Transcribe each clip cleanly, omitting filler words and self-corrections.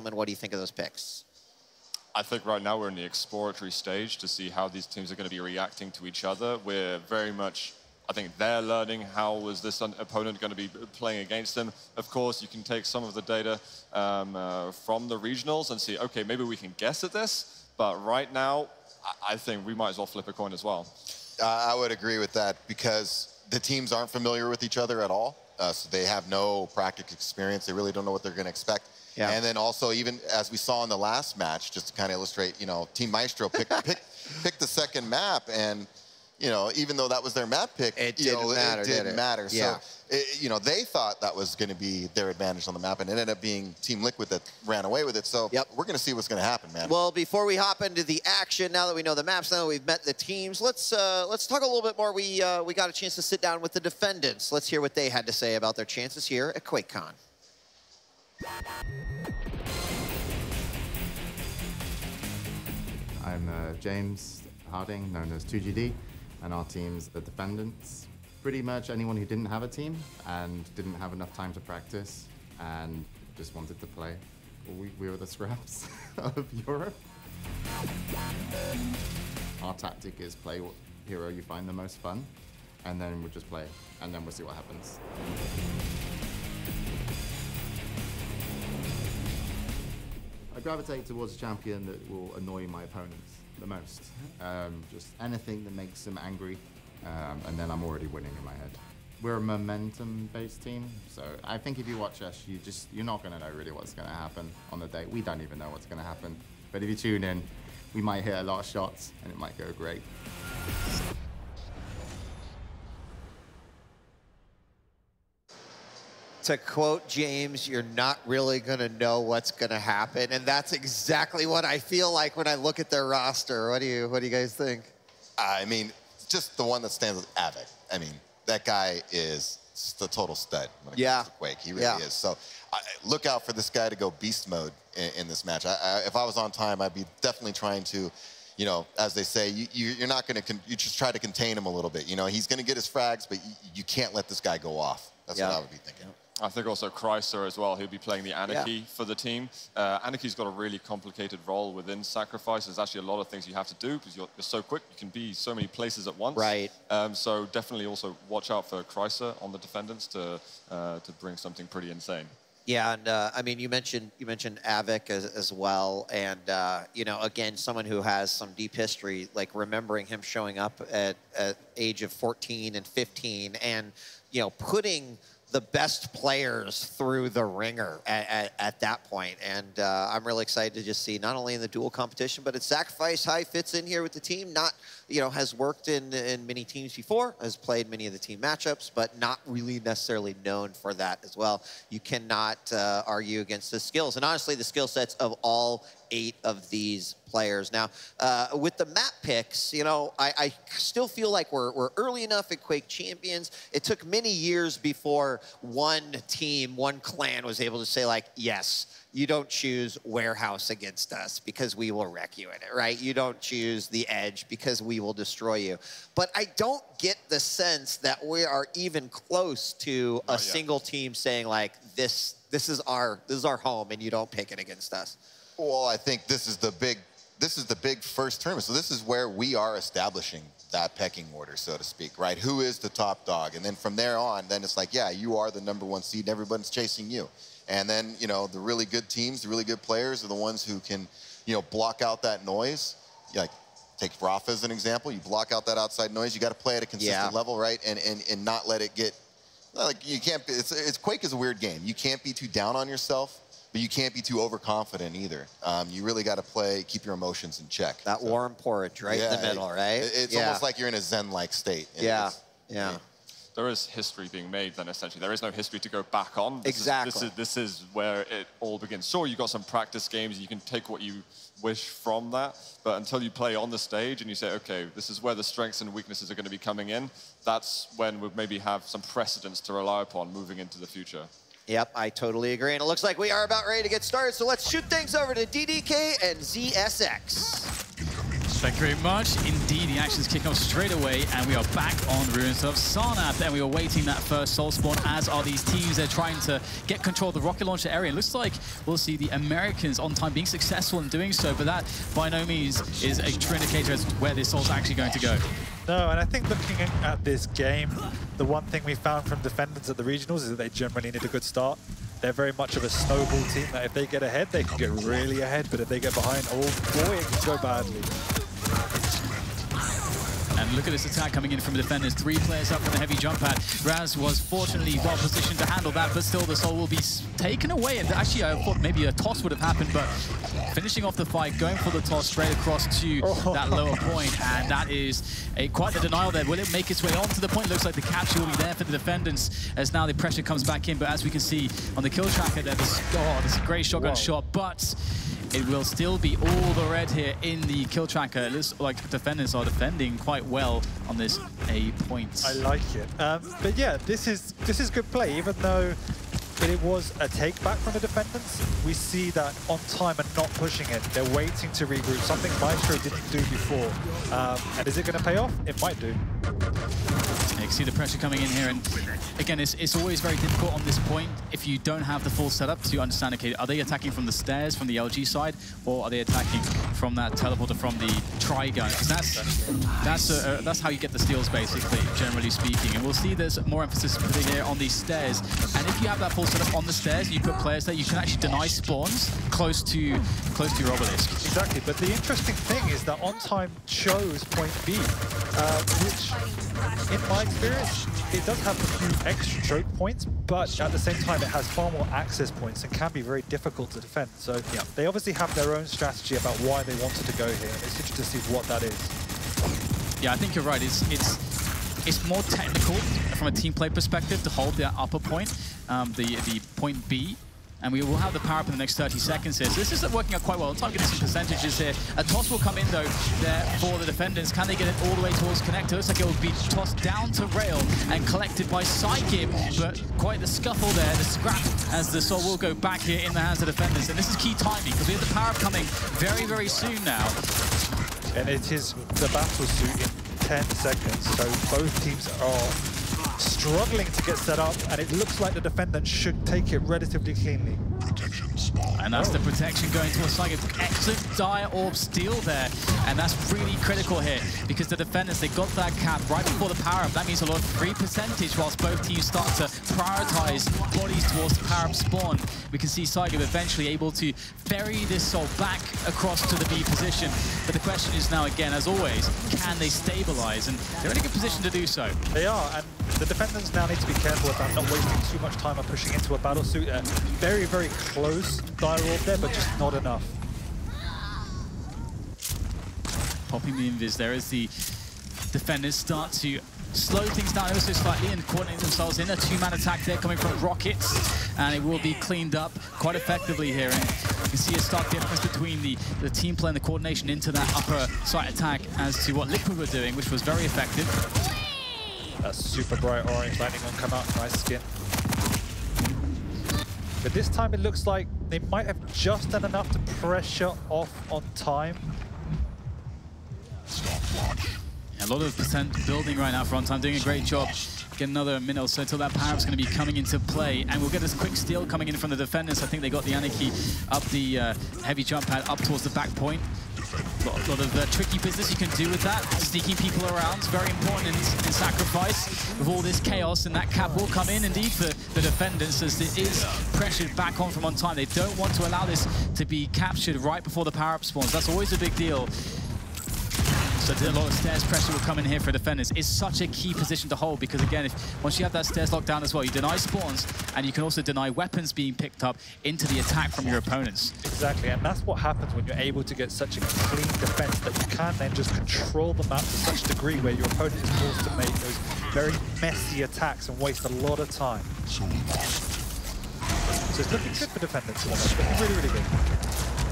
What do you think of those picks? I think right now we're in the exploratory stage to see how these teams are going to be reacting to each other. We're very much, I think they're learning how was this opponent going to be playing against them. Of course, you can take some of the data from the regionals and see, okay, maybe we can guess at this. But right now, I think we might as well flip a coin as well. I would agree with that because the teams aren't familiar with each other at all. So they have no practical experience. They really don't know what they're going to expect. Yeah. And then also, even as we saw in the last match, just to kind of illustrate, you know, Team Myztro picked the second map, and, you know, even though that was their map pick, it didn't matter. Yeah. So, you know, they thought that was going to be their advantage on the map, and it ended up being Team Liquid that ran away with it. So we're going to see what's going to happen, man. Well, before we hop into the action, now that we know the maps, now that we've met the teams, let's talk a little bit more. We got a chance to sit down with the defendants. Let's hear what they had to say about their chances here at QuakeCon. I'm James Harding, known as 2GD, and our team's the defendants. Pretty much anyone who didn't have a team and didn't have enough time to practice and just wanted to play. We were the scraps of Europe. Our tactic is play what hero you find the most fun, and then we'll just play, and then we'll see what happens. I gravitate towards a champion that will annoy my opponents the most. Just anything that makes them angry, and then I'm already winning in my head. We're a momentum-based team, so I think if you watch us, you're not going to know really what's going to happen on the day. We don't even know what's going to happen. But if you tune in, we might hit a lot of shots, and it might go great. To quote James, you're not really going to know what's going to happen. And that's exactly what I feel like when I look at their roster. What do you guys think? I mean, just the one that stands with Avik. I mean, that guy is just a total stud when it comes to Quake. He really is. So look out for this guy to go beast mode in this match. If I was on time, I'd be definitely trying to, you know, as they say, you're not going to, you just try to contain him a little bit. You know, he's going to get his frags, but you can't let this guy go off. That's what I would be thinking. I think also Chrysler as well, he'll be playing the Anarchy for the team. Anarchy's got a really complicated role within Sacrifice. There's actually a lot of things you have to do because you're so quick. You can be so many places at once. Right. So definitely also watch out for Chrysler on the defendants to bring something pretty insane. Yeah, and I mean, you mentioned Avik as well, and you know, again, someone who has some deep history, like remembering him showing up at age of 14 and 15, and you know, putting the best players through the ringer at that point. And I'm really excited to just see not only in the dual competition, but at Sacrifice how he fits in here with the team. Not, you know, has worked in many teams before, has played many of the team matchups, but not really necessarily known for that as well. You cannot argue against his skills. And honestly, the skill sets of all 8 of these players. Now, with the map picks, you know, I still feel like we're early enough at Quake Champions. It took many years before one team, one clan was able to say, like, yes, you don't choose Warehouse against us because we will wreck you in it, right? You don't choose the Edge because we will destroy you. But I don't get the sense that we are even close to a single team saying, like, this is our home and you don't pick it against us. Well, I think this is the big first tournament. So this is where we are establishing that pecking order, so to speak, right? Who is the top dog? And then from there on, then it's like, yeah, you are the #1 seed and everybody's chasing you. And then, you know, the really good teams, the really good players are the ones who can, you know, block out that noise. Like, take Rafa as an example. You block out that outside noise. You got to play at a consistent level, right? And not let it get, like, you can't, Quake is a weird game. You can't be too down on yourself, but you can't be too overconfident either. You really got to keep your emotions in check. That warm porridge right in the middle, right? It's almost like you're in a Zen-like state. Yeah. There is history being made then, essentially. There is no history to go back on. This is where it all begins. Sure, you've got some practice games. You can take what you wish from that. But until you play on the stage and you say, OK, this is where the strengths and weaknesses are going to be coming in, that's when we'll maybe have some precedents to rely upon moving into the future. Yep, I totally agree. And it looks like we are about ready to get started. So let's shoot things over to DDK and ZSX. Thank you very much. Indeed, the action's kicking off straight away, and we are back on Ruins of Sarnath, and we are waiting that first soul spawn, as are these teams. They're trying to get control of the rocket launcher area. It looks like we'll see the Americans on time being successful in doing so, but that by no means is a true indicator as to where this soul's actually going to go. No, and I think looking at this game, the one thing we found from defendants at the regionals is that they generally need a good start. They're very much of a snowball team that if they get ahead, they can get really ahead, but if they get behind, oh boy, it can go badly. And look at this attack coming in from the defenders. 3 players up from the heavy jump pad. Raz was fortunately well positioned to handle that, but still the soul will be taken away. And actually, I thought maybe a toss would have happened, but finishing off the fight, going for the toss straight across to that lower point, and that is quite the denial there. Will it make its way onto the point? Looks like the capture will be there for the defendants as now the pressure comes back in. But as we can see on the kill tracker there, there's a great shotgun shot, but it will still be all the red here in the kill tracker. It looks like defenders are defending quite well on this A point. I like it. But yeah, this is good play, even though it was a take back from the defendants. We see that on time and not pushing it. They're waiting to regroup, something Myztro didn't do before. And is it going to pay off? It might do. You can see the pressure coming in here, and again, it's always very difficult on this point if you don't have the full setup to understand, okay, are they attacking from the stairs, from the LG side, or are they attacking from that teleporter from the tri-gun? Because that's how you get the steals, basically, generally speaking. And we'll see there's more emphasis putting here on these stairs. And if you have that full setup on the stairs, and you put players there, you can actually deny spawns close to your obelisk. Exactly, but the interesting thing is that On Time chose point B, which, in my experience, it does have a few extra choke points, but at the same time, it has far more access points and can be very difficult to defend. So yeah, they obviously have their own strategy about why they wanted to go here, and it's interesting to see what that is. Yeah, I think you're right. It's more technical from a team play perspective to hold that upper point, the point B. And we will have the power up in the next 30 seconds here. So this is working out quite well. I'm trying to get some percentages here. A toss will come in, though, there for the defenders. Can they get it all the way towards Connector? Looks like it will be tossed down to rail and collected by Psygib. But quite the scuffle there, the scrap, as the soul will go back here in the hands of defenders. And this is key timing, because we have the power up coming very, very soon now. And it is the battle suit in 10 seconds. So both teams are struggling to get set up, and it looks like the defendant should take it relatively cleanly. And that's the protection going towards Psygib. Excellent dire orb steal there, and that's really critical here because the defenders, they got that cap right before the power up. That means a lot of free percentage whilst both teams start to prioritize bodies towards the power up spawn. We can see Psygib eventually able to ferry this soul back across to the B position. But the question is now, again, as always, can they stabilize? And they're in a good position to do so. They are, and the defenders now need to be careful about not wasting too much time on pushing into a battle suit. Very, very close dire orb there, but just not enough. Popping the invis there as the defenders start to slow things down ever so slightly and coordinate themselves in. A 2-man attack there coming from Rockets, and it will be cleaned up quite effectively here. And you can see a stark difference between the team play and the coordination into that upper site attack as to what Liquid were doing, which was very effective. That super bright orange lightning won't come out. Nice skin. But this time it looks like they might have just done enough to pressure off On Time. A lot of percent building right now for On Time, doing a great job. Get another minute or so until that power-up's going to be coming into play. And we'll get this quick steal coming in from the defenders. I think they got the Anarchy up the heavy jump pad up towards the back point. A lot of tricky business you can do with that. Sneaking people around is very important in Sacrifice. With all this chaos, and that cap will come in indeed for the defenders as it is pressured back on from On Time. They don't want to allow this to be captured right before the power-up spawns. That's always a big deal. So a lot of stairs pressure will come in here for defenders. It's such a key position to hold because, again, once you have that stairs locked down as well, you deny spawns and you can also deny weapons being picked up into the attack from your opponents. Exactly, and that's what happens when you're able to get such a clean defense that you can then just control the map to such a degree where your opponent is forced to make those very messy attacks and waste a lot of time. So it's looking good for defenders, it's looking really, really good.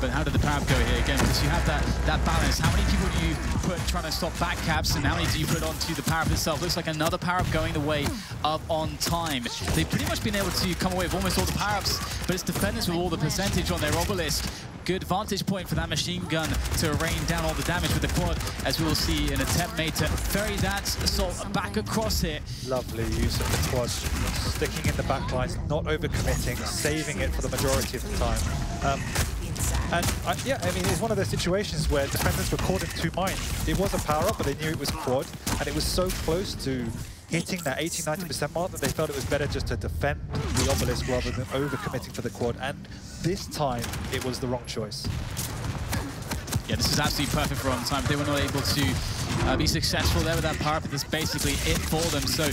But how did the power go here again? Because you have that balance. How many people do you put trying to stop back caps, and how many do you put onto the power up itself? Looks like another power up going the way of On Time. They've pretty much been able to come away with almost all the power ups, but it's defenders with all the percentage on their obelisk good vantage point for that machine gun to rain down all the damage with the quad, as we will see an attempt made to ferry that assault back across here. Lovely use of the quad, sticking in the back lines, not overcommitting, saving it for the majority of the time. Yeah, I mean, it's one of those situations where defenders were caught in two minds. It was a power-up, but they knew it was quad, and it was so close to hitting that 80-90% mark that they felt it was better just to defend the obelisk rather than overcommitting for the quad. And this time, it was the wrong choice. Yeah, this is absolutely perfect for on time. They were not able to be successful there with that power-up, but that's basically it for them. So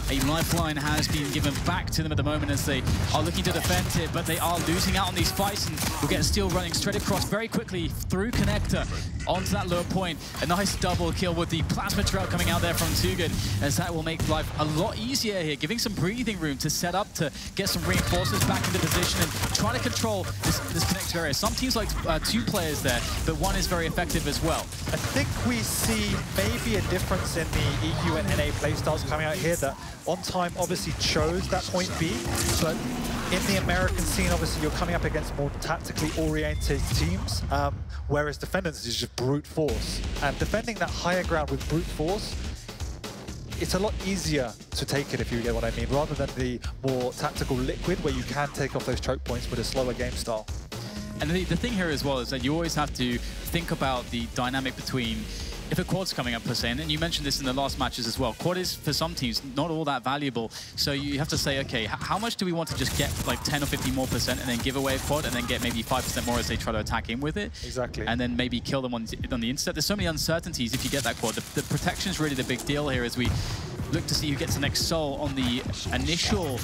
a lifeline has been given back to them at the moment as they are looking to defend it, but they are losing out on these fights, and we'll get Steel running straight across very quickly through Connector onto that lower point. A nice double kill with the plasma trail coming out there from Too Good, as that will make life a lot easier here, giving some breathing room to set up, to get some reinforcements back into position and try to control this Connector area. Some teams like 2 players there, but 1 is very effective as well. I think we see maybe a difference in the EU and NA playstyles coming out here, that On Time obviously chose that point B, but in the American scene, obviously, you're coming up against more tactically oriented teams, whereas defendants is just brute force. And defending that higher ground with brute force, it's a lot easier to take it, if you get what I mean, rather than the more tactical liquid where you can take off those choke points with a slower game style. And the thing here as well is that you always have to think about the dynamic between if a quad's coming up per se, and you mentioned this in the last matches as well, quad is for some teams not all that valuable, so you have to say, okay, how much do we want to just get like 10 or 50% more and then give away a quad and then get maybe 5% more as they try to attack in with it? Exactly. And then maybe kill them on the instant. There's so many uncertainties if you get that quad. The protection is really the big deal here as we look to see who gets the next soul on the initial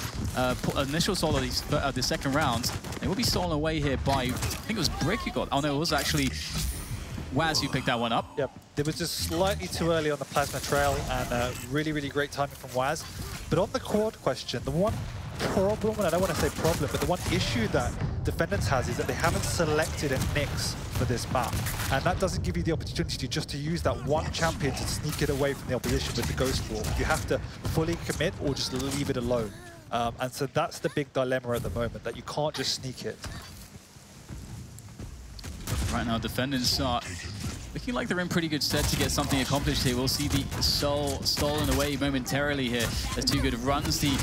soul of the second round. They will be stolen away here by, I think it was Brick who got, oh no, it was actually Waz who picked that one up. Yep, it was just slightly too early on the plasma trail, and really, really great timing from Waz. But on the quad question, the one problem, and I don't want to say problem, but the one issue that defendants has is that they haven't selected a Nyx for this map. And that doesn't give you the opportunity to use that one champion to sneak it away from the opposition with the Ghost Wall. You have to fully commit or just leave it alone. And so that's the big dilemma at the moment, that you can't just sneak it. Right now, defendants are looking like they're in pretty good stead to get something accomplished here. We'll see the soul stolen away momentarily here as Too Good runs the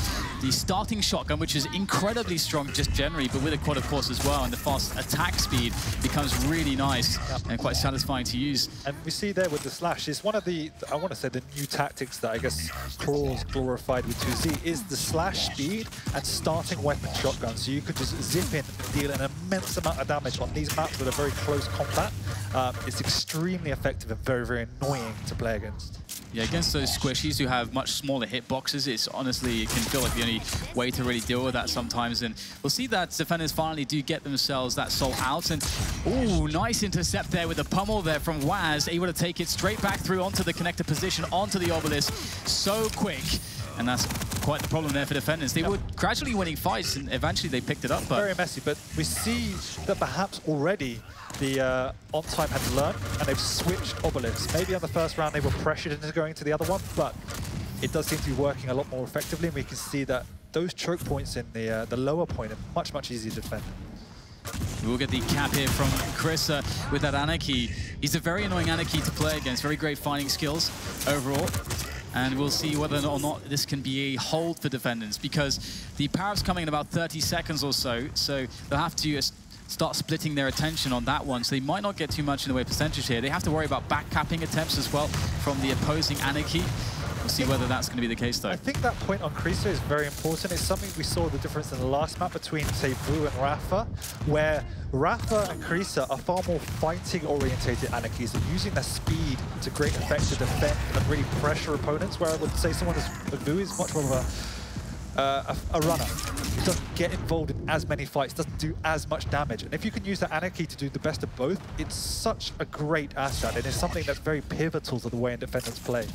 starting shotgun, which is incredibly strong just generally, but with a quad, of course, as well, and the fast attack speed becomes really nice and quite satisfying to use. And we see there with the slash, it's one of the, I want to say, the new tactics that I guess Claw's glorified with 2Z is the slash speed and starting weapon shotgun. So you could just zip in and deal an immense amount of damage on these maps with a very close combat. It's extremely effective and very, very annoying to play against. Yeah, against those squishies who have much smaller hitboxes, it's honestly, it can feel like the only way to really deal with that sometimes. And we'll see that defenders finally do get themselves that soul out. And, ooh, nice intercept there with the pummel there from Waz, able to take it straight back through onto the connector position, onto the obelisk. So quick. And that's quite the problem there for defenders. They were gradually winning fights, and eventually they picked it up. But very messy, but we see that perhaps already the On Time had learned, and they've switched obelisks. Maybe on the first round they were pressured into going to the other one, but it does seem to be working a lot more effectively, and we can see that those choke points in the lower point are much, much easier to defend. We'll get the cap here from Krissa with that Anarchy. He's a very annoying Anarchy to play against, very great fighting skills overall. And we'll see whether or not this can be a hold for defendants, because the power-up's coming in about 30 seconds or so they'll have to start splitting their attention on that one, so they might not get too much in the way of percentage here. They have to worry about back-capping attempts as well from the opposing Anarchy. We'll see whether that's going to be the case, though. I think that point on Krissa is very important. It's something we saw the difference in the last map between, say, Blue and Rafa, where Rafa and Krissa are far more fighting-orientated Anarchies and using their speed to great effect to defend and really pressure opponents, where I would say someone as Blue is much more of a runner. He doesn't get involved in as many fights, doesn't do as much damage. And if you can use that Anarchy to do the best of both, it's such a great asset, and it's something that's very pivotal to the way defendants play.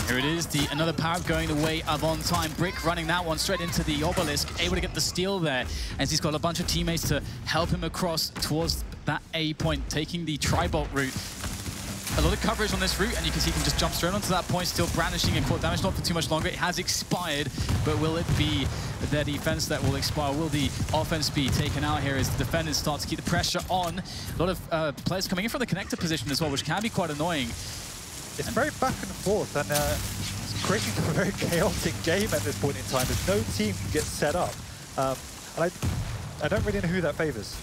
Here it is, another power going the way of On Time. Brick running that one straight into the obelisk, able to get the steal there, as he's got a bunch of teammates to help him across towards that A point, taking the tri-bolt route. a lot of coverage on this route, and you can see he can just jump straight onto that point, still brandishing and caught damage, not for too much longer. It has expired, but will it be their defense that will expire? Will the offense be taken out here as the defenders start to keep the pressure on? A lot of players coming in from the connector position as well, which can be quite annoying. It's very back and forth, and it's creating a very chaotic game at this point in time. There's no team can get set up. And I don't really know who that favors.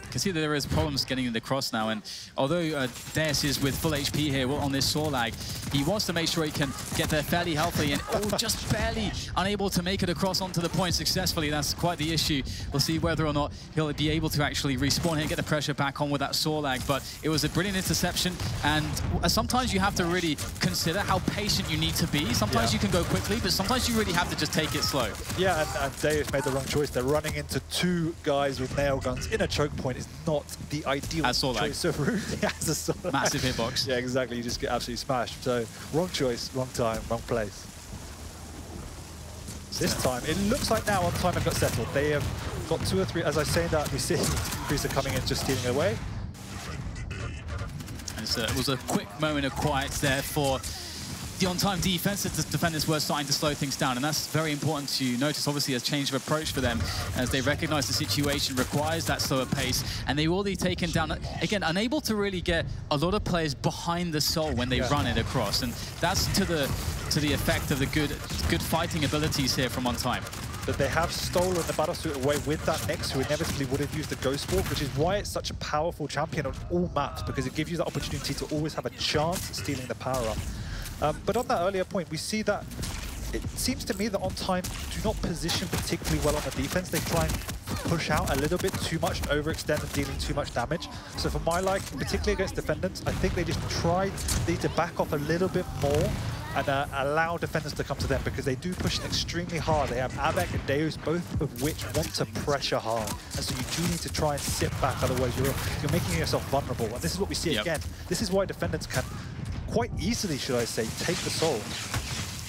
You can see that there is problems getting the cross now, and although Deus is with full HP here on this Sorlag, he wants to make sure he can get there fairly healthy, and just barely unable to make it across onto the point successfully. That's quite the issue. We'll see whether or not he'll be able to actually respawn here and get the pressure back on with that Sorlag, but it was a brilliant interception, and sometimes you have to really consider how patient you need to be. Sometimes you can go quickly, but sometimes you really have to just take it slow. Yeah, and Deus made the wrong choice. They're running into two guys with nail guns in a choke point. Is not the ideal choice of route. As a Sorlag. Massive hitbox. Yeah, exactly. You just get absolutely smashed. So wrong choice, wrong time, wrong place. This time, it looks like now on time it got settled. They have got 2 or 3. As I say that, we see Creaser coming in, just stealing it away. And it was a quick moment of quiet there for the on-time defense. The defenders were starting to slow things down, and that's very important to notice. Obviously, a change of approach for them as they recognize the situation requires that slower pace, and they will be taken down. Again, unable to really get a lot of players behind the Soul when they run it across, and that's to the effect of the good fighting abilities here from on-time. That they have stolen the Battlesuit away with that Nyx, who inevitably would have used the Ghost Walk, which is why it's such a powerful champion on all maps, because it gives you the opportunity to always have a chance at stealing the power-up. But on that earlier point, we see that it seems to me that on time do not position particularly well on the defense. They try and push out a little bit too much and overextend and dealing too much damage. So for my liking, particularly against defendants, I think they just need to back off a little bit more and allow defenders to come to them, because they do push extremely hard. They have Avec and Deus, both of which want to pressure hard. And so you do need to try and sit back, otherwise you're making yourself vulnerable. And this is what we see again. This is why defendants can quite easily, should I say, take the Soul.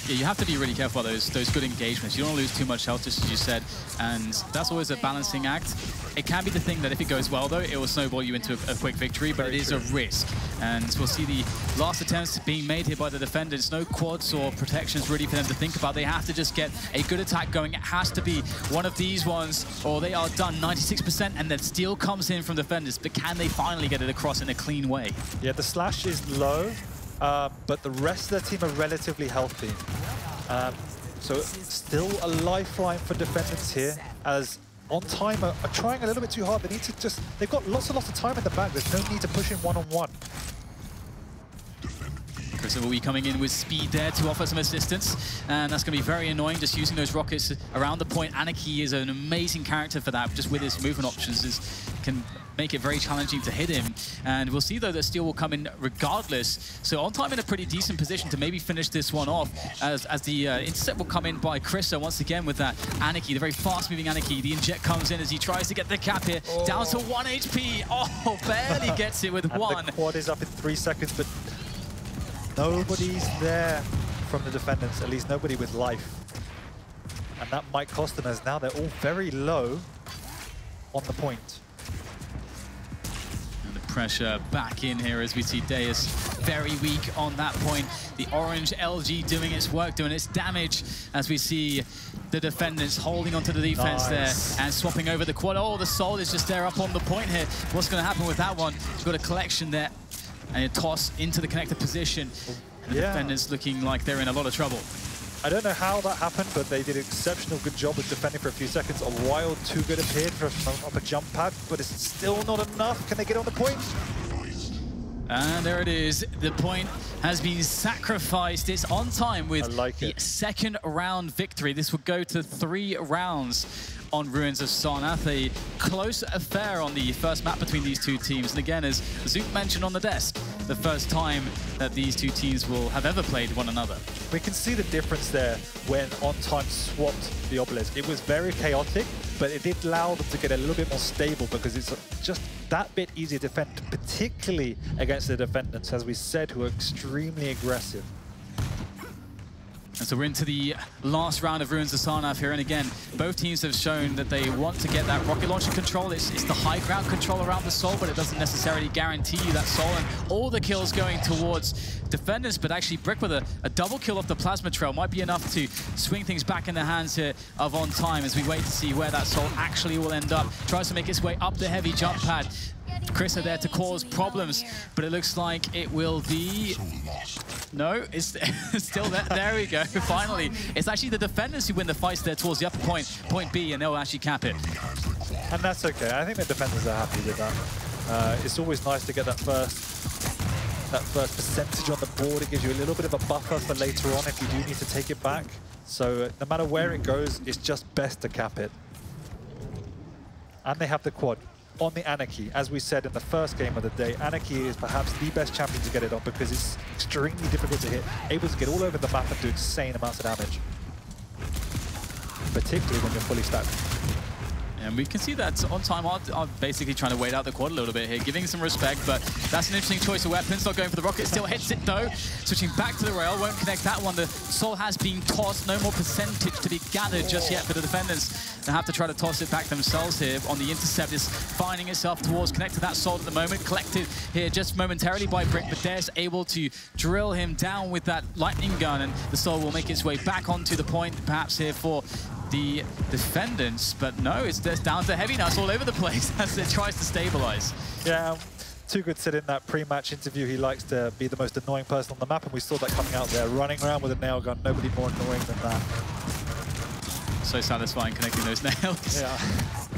Yeah, you have to be really careful about those good engagements. You don't want to lose too much health, just as you said, and that's always a balancing act. It can be the thing that if it goes well, though, it will snowball you into a quick victory, but it is a risk. And we'll see the last attempts being made here by the defenders. No quads or protections really for them to think about. They have to just get a good attack going. It has to be one of these ones, or they are done. 96%, and then steal comes in from defenders, but can they finally get it across in a clean way? Yeah, the slash is low. But the rest of the team are relatively healthy. So still a lifeline for defendants here, as on time are trying a little bit too hard. They need to just, they've got lots and lots of time in the back. There's no need to push in one-on-one. Chris will be coming in with speed there to offer some assistance, and that's going to be very annoying, just using those rockets around the point. Anarchy is an amazing character for that, just with his movement options, can make it very challenging to hit him. And we'll see, though, that Steel will come in regardless. So on time in a pretty decent position to maybe finish this one off, as the intercept will come in by Chriso once again with that Anarchy, the very fast-moving Anarchy. The inject comes in as he tries to get the cap here, down to 1 HP. Oh, barely gets it with and one. The quad is up in 3 seconds, but nobody's there from the defendants, at least nobody with life. And that might cost them, as now they're all very low on the point. And the pressure back in here as we see Deus very weak on that point. The orange LG doing its work, doing its damage, as we see the defendants holding onto the defense there and swapping over the quad. Oh, the Soul is just there up on the point here. What's going to happen with that one? We've got a collection there and a toss into the connector position. And the defenders looking like they're in a lot of trouble. I don't know how that happened, but they did an exceptional good job of defending for a few seconds. A wild too good appeared from a jump pad, but it's still not enough. Can they get on the point? And there it is. The point has been sacrificed. It's on time with the second round victory. This would go to 3 rounds on Ruins of Sarnath. A close affair on the first map between these two teams. And again, as Zook mentioned on the desk, the first time that these two teams will have ever played one another. We can see the difference there when On Time swapped the Obelisk. It was very chaotic, but it did allow them to get a little bit more stable, because it's just that bit easier to defend, particularly against the defendants, as we said, who are extremely aggressive. And so we're into the last round of Ruins of Sarnath here, and again, both teams have shown that they want to get that rocket launcher control. It's the high ground control around the Soul, but it doesn't necessarily guarantee you that Soul, and all the kills going towards defendants, but actually Brick with a double kill off the Plasma Trail might be enough to swing things back in the hands here of On Time as we wait to see where that Soul actually will end up. Tries to make its way up the heavy jump pad. Chris are there to cause problems, but it looks like it will be... No, it's still there. There we go, finally. It's actually the defenders who win the fights there towards the upper point B, and they'll actually cap it. And that's okay. I think the defenders are happy with that. It's always nice to get that first percentage on the board. It gives you a little bit of a buffer for later on if you do need to take it back. So no matter where it goes, it's just best to cap it. And they have the quad on the Anarchy. As we said in the first game of the day, Anarchy is perhaps the best champion to get it on because it's extremely difficult to hit, able to get all over the map and do insane amounts of damage. Particularly when you're fully stacked. And we can see that On Time are basically trying to wait out the quad a little bit here, giving some respect, but that's an interesting choice of weapons. Not going for the rocket, still hits it though. Switching back to the rail, won't connect that one. The Soul has been tossed, no more percentage to be gathered just yet for the defenders. They have to try to toss it back themselves here on the intercept. Is finding itself towards connect to that Soul at the moment. Collected here just momentarily by Brick, but Dare's able to drill him down with that lightning gun, and the Soul will make its way back onto the point, perhaps here for the defendants, but no, it's just down to Heavy now. It's all over the place as it tries to stabilize. Yeah, Too Good said in that pre-match interview he likes to be the most annoying person on the map, and we saw that coming out there, running around with a nail gun. Nobody more annoying than that. So satisfying connecting those nails. Yeah.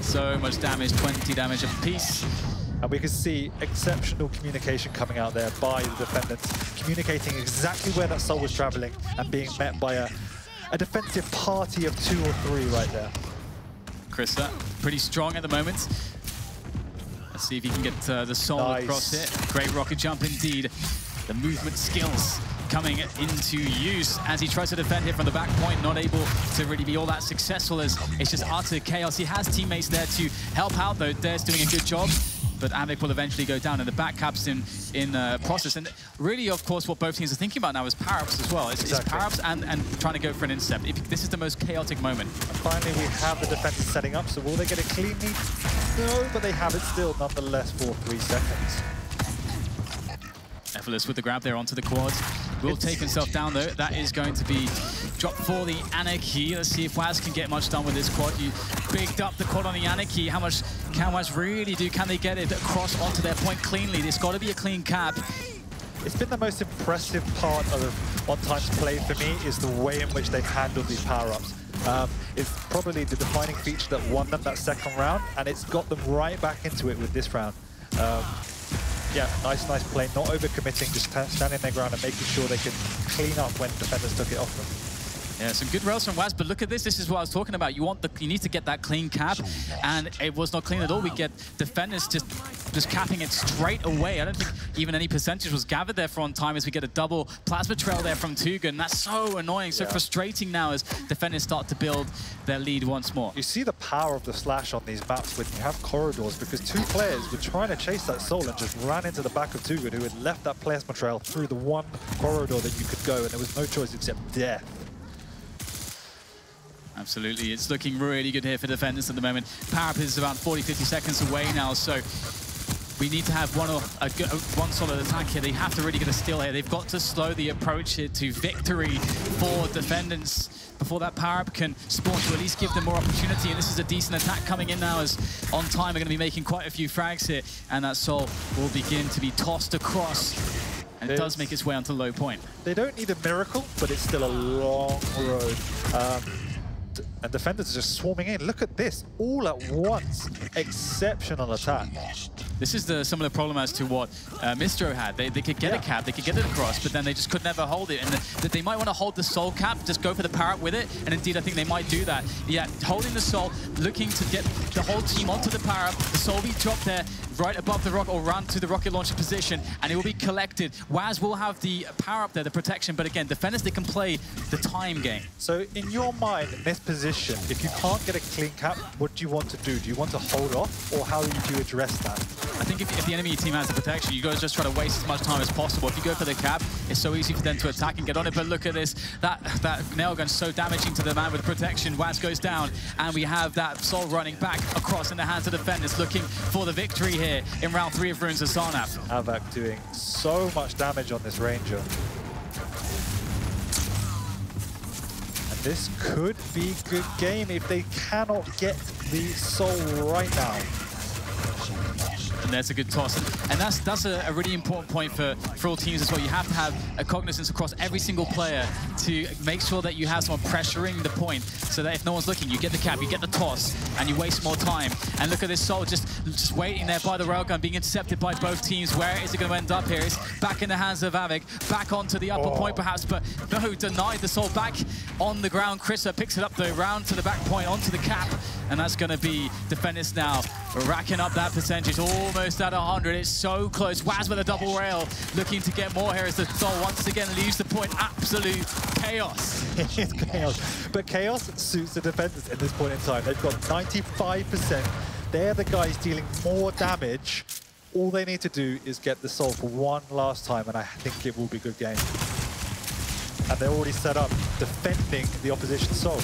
So much damage, 20 damage apiece. And we can see exceptional communication coming out there by the defendants, communicating exactly where that Soul was traveling and being met by a defensive party of 2 or 3 right there. Krista, pretty strong at the moment. Let's see if he can get the Soul across it. Great rocket jump indeed. The movement skills coming into use as he tries to defend here from the back point, not able to really be all that successful as it's just utter chaos. He has teammates there to help out though. Dare's doing a good job, but Avic will eventually go down, and the back caps in process. And really, of course, what both teams are thinking about now is power-ups as well. It's power-ups and trying to go for an intercept. This is the most chaotic moment. And finally, we have the defenders setting up, so will they get a clean lead? No, but they have it still, nonetheless, for 3 seconds. Effortless with the grab there onto the quad. Will take himself down though. That is going to be dropped for the Anarchy. Let's see if Waz can get much done with this quad. You bigged up the quad on the Anarchy. How much can Waz really do? Can they get it across onto their point cleanly? There's got to be a clean cap. It's been the most impressive part of On Time's play for me is the way in which they've handled these power-ups. It's probably the defining feature that won them that second round, and it's got them right back into it with this round. Yeah, nice play, not overcommitting, just standing their ground and making sure they can clean up when defenders took it off them. Yeah, some good rails from Waz, but look at this. This is what I was talking about. You need to get that clean cap, and it was not clean at all. We get defenders just capping it straight away. I don't think even any percentage was gathered there for On Time as we get a double plasma trail there from Tugan. That's so annoying, so frustrating now as defenders start to build their lead once more. You see the power of the slash on these maps when you have corridors, because 2 players were trying to chase that Soul and just ran into the back of Tugan, who had left that plasma trail through the one corridor that you could go, and there was no choice except death. Absolutely, it's looking really good here for defenders at the moment. Power up is about 40-50 seconds away now, so we need to have one solid attack here. They have to really get a steal here. They've got to slow the approach here to victory for defendants before that power-up can spawn, to at least give them more opportunity. And this is a decent attack coming in now as On Time are going to be making quite a few frags here, and that Soul will begin to be tossed across. And it does make its way onto low point. They don't need a miracle, but it's still a long road. And defenders are just swarming in. Look at this, all at once. Exceptional attack. This is the similar problem as to what Myztro had. They could get a cap, they could get it across, but then they just could never hold it. And they might want to hold the Soul cap, just go for the power up with it. And indeed, I think they might do that. Yeah, holding the Soul, looking to get the whole team onto the power up. The Soul will be dropped there, right above the rocket, or run to the rocket launcher position, and it will be collected. Waz will have the power up there, the protection, but again, defenders, they can play the time game. So in your mind, in this position, position, if you can't get a clean cap, what do you want to do? Do you want to hold off, or how do you address that? I think if the enemy team has the protection, you got to just try to waste as much time as possible. If you go for the cap, it's so easy for them to attack and get on it. But look at this, that nail gun so damaging to the man with protection. Waz goes down, and we have that Soul running back across in the hands of defenders, looking for the victory here in round 3 of Runes of Sarnath. Avak doing so much damage on this Ranger. And this could be a good game if they cannot get the Soul right now. And there's a good toss. And that's a really important point for all teams as well. You have to have a cognizance across every single player to make sure that you have someone pressuring the point, so that if no one's looking, you get the cap, you get the toss, and you waste more time. And look at this Soul just waiting there by the railgun, being intercepted by both teams. Where is it going to end up here? It's back in the hands of Avik, back onto the upper point perhaps, but no, denied the Soul back on the ground. Chrissa picks it up though, round to the back point, onto the cap, and that's going to be defenders now racking up that percentage, almost at 100. It's so close. Waz with a double rail, looking to get more here as the Soul once again leaves the point. Absolute chaos. It's chaos. But chaos suits the defenders at this point in time. They've got 95%. They're the guys dealing more damage. All they need to do is get the Soul for one last time, and I think it will be a good game. And they're already set up defending the opposition Soul.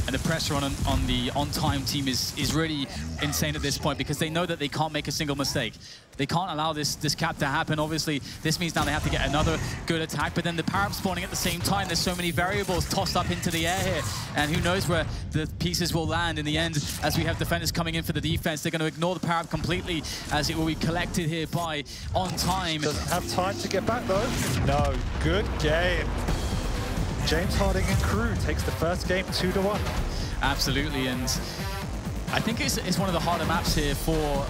And the pressure on the on-time team is really insane at this point, because they know that they can't make a single mistake. They can't allow this cap to happen. Obviously, this means now they have to get another good attack, but then the power-up spawning at the same time. There's so many variables tossed up into the air here, and who knows where the pieces will land in the end. As we have defenders coming in for the defense, they're going to ignore the power-up completely, as it will be collected here by on time. Doesn't have time to get back though. No, good game. James Harding and crew takes the first game 2-1. Absolutely, and I think it's one of the harder maps here for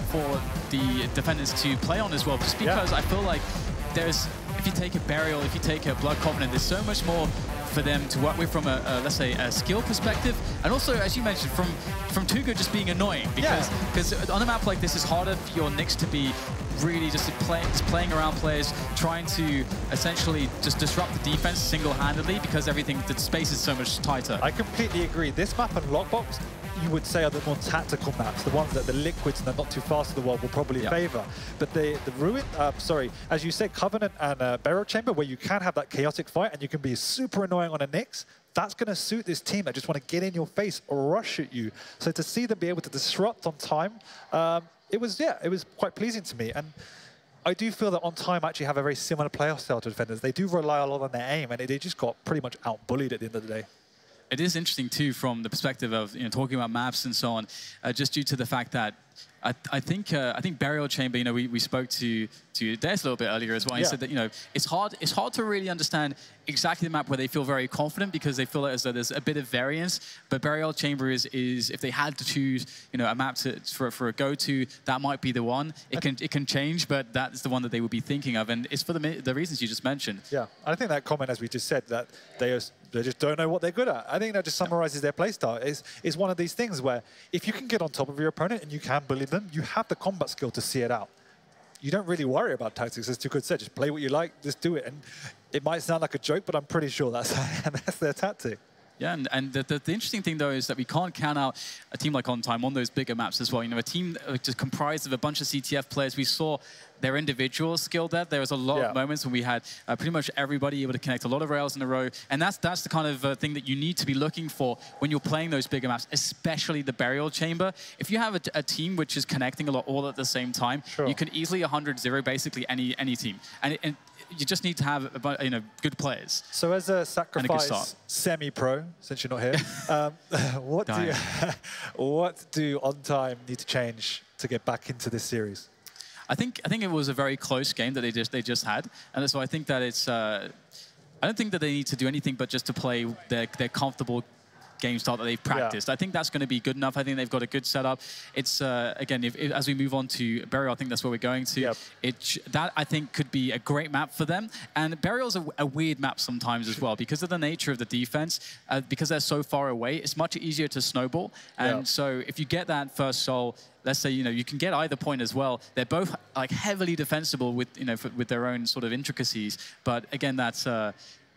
the defenders to play on as well, just because I feel like there's, if you take a Burial, if you take a Blood Covenant, there's so much more for them to work with from a let's say a skill perspective, and also, as you mentioned, from Too Good just being annoying, because on a map like this, it's harder for your Nyx to be really just playing around players, trying to essentially just disrupt the defense single-handedly, because the space is so much tighter. I completely agree. This map and Lockbox, you would say, are the more tactical maps, the ones that the liquids and the not too fast of the world will probably favor. But the Ruin, as you said, Covenant and Burial Chamber, where you can have that chaotic fight and you can be super annoying on a Nyx, that's going to suit this team that just want to get in your face or rush at you. So to see them be able to disrupt on time, it was quite pleasing to me. And I do feel that on time actually have a very similar playoff style to defenders. They do rely a lot on their aim, and they just got pretty much out-bullied at the end of the day. It is interesting too, from the perspective of talking about maps and so on, just due to the fact that I think Burial Chamber. We spoke to Des a little bit earlier as well. He said that it's hard to really understand exactly the map where they feel very confident, because they feel as though there's a bit of variance. But Burial Chamber is if they had to choose a map for a go-to, that might be the one. It can change, but that's the one that they would be thinking of, and it's for the reasons you just mentioned. Yeah, I think that comment, as we just said, that they just don't know what they're good at. I think that just summarizes their playstyle. Is one of these things where if you can get on top of your opponent and you can bully them, you have the combat skill to see it out. You don't really worry about tactics, as Too Good said. Just play what you like, just do it. And it might sound like a joke, but I'm pretty sure that's their tactic. Yeah, and the interesting thing, though, is that we can't count out a team like On Time on those bigger maps as well. A team just comprised of a bunch of CTF players. We saw their individual skill there. There was a lot of moments when we had pretty much everybody able to connect a lot of rails in a row. And that's the kind of thing that you need to be looking for when you're playing those bigger maps, especially the Burial Chamber. If you have a team which is connecting a lot all at the same time, you can easily 100-0 basically any team. And you just need to have good players. So as a sacrifice semi-pro, since you're not here, what do On Time need to change to get back into this series? I think it was a very close game that they just had, and so I think that it's. I don't think that they need to do anything but just to play their comfortable game style that they've practiced. I think that's going to be good enough. I think they've got a good setup. It's again, as we move on to Burial, I think that's where we're going to. That I think could be a great map for them. And Burial's a weird map sometimes as well, because of the nature of the defense. Because they're so far away, it's much easier to snowball. And so if you get that first soul, let's say you can get either point as well. They're both like heavily defensible with with their own sort of intricacies. But again, that's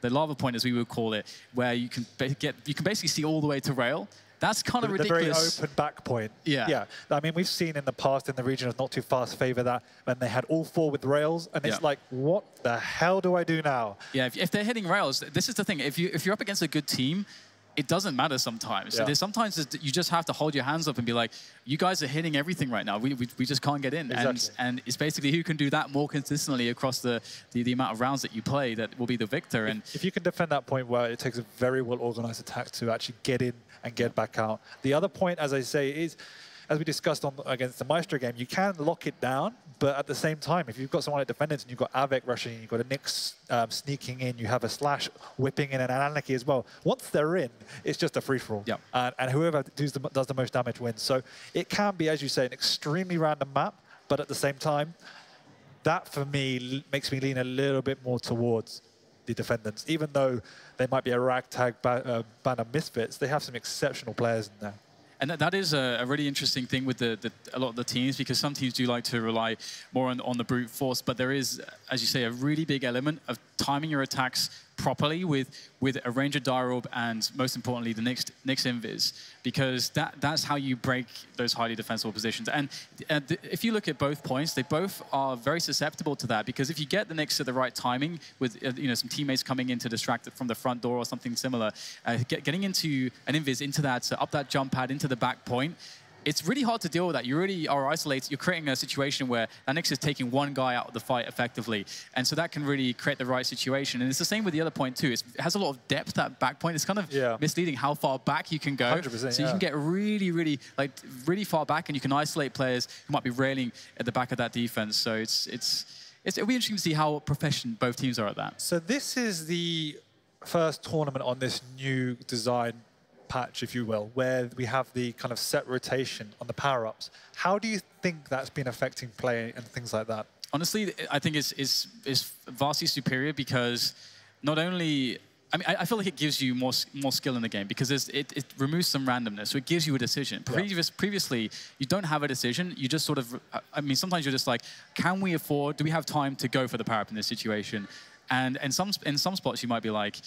the lava point, as we would call it, where you can basically see all the way to rail. That's kind of ridiculous. The very open back point. Yeah. Yeah. I mean, we've seen in the past in the region of Not Too Fast favor that when they had all 4 with rails, and it's like, what the hell do I do now? Yeah, if they're hitting rails, this is the thing. If you're up against a good team, it doesn't matter sometimes. Yeah. Sometimes you just have to hold your hands up and be like, you guys are hitting everything right now. We just can't get in. Exactly. And it's basically who can do that more consistently across the amount of rounds that you play that will be the victor. And if you can defend that point where it takes a very well-organized attack to actually get in and get back out. The other point, as I say, is, as we discussed against the Myztro game, you can lock it down, but at the same time, if you've got someone like defendants and you've got Avec rushing in, you've got a Nyx sneaking in, you have a Slash whipping in, and an Anarchy as well. Once they're in, it's just a free-for-all. Yep. And whoever does the most damage wins. So it can be, as you say, an extremely random map, but at the same time, that for me makes me lean a little bit more towards the defendants. Even though they might be a ragtag band of misfits, they have some exceptional players in there. And that is a really interesting thing with a lot of the teams, because some teams do like to rely more on the brute force, but there is, as you say, a really big element of timing your attacks properly with a Ranger Direorb and, most importantly, the Nyx Invis, because that's how you break those highly defensible positions. And if you look at both points, they both are very susceptible to that, because if you get the Nyx at the right timing with some teammates coming in to distract it from the front door or something similar, getting into an Invis, into that, up that jump pad, into the back point, it's really hard to deal with that. You really are isolated. You're creating a situation where Nyx is taking one guy out of the fight effectively. And so that can really create the right situation. And it's the same with the other point too. It has a lot of depth, that back point. It's kind of misleading how far back you can go. 100%, so you can get really far back, and you can isolate players who might be railing at the back of that defense. So it'll be interesting to see how proficient both teams are at that. So this is the first tournament on this new design patch, if you will, where we have the kind of set rotation on the power-ups. How do you think that's been affecting play and things like that? Honestly, I think it's vastly superior, because not only, I mean, I feel like it gives you more skill in the game, because it removes some randomness, so it gives you a decision. Previously, you don't have a decision. You just sort of, I mean, sometimes you're just like, can we afford, do we have time to go for the power-up in this situation? And in some spots, you might be like,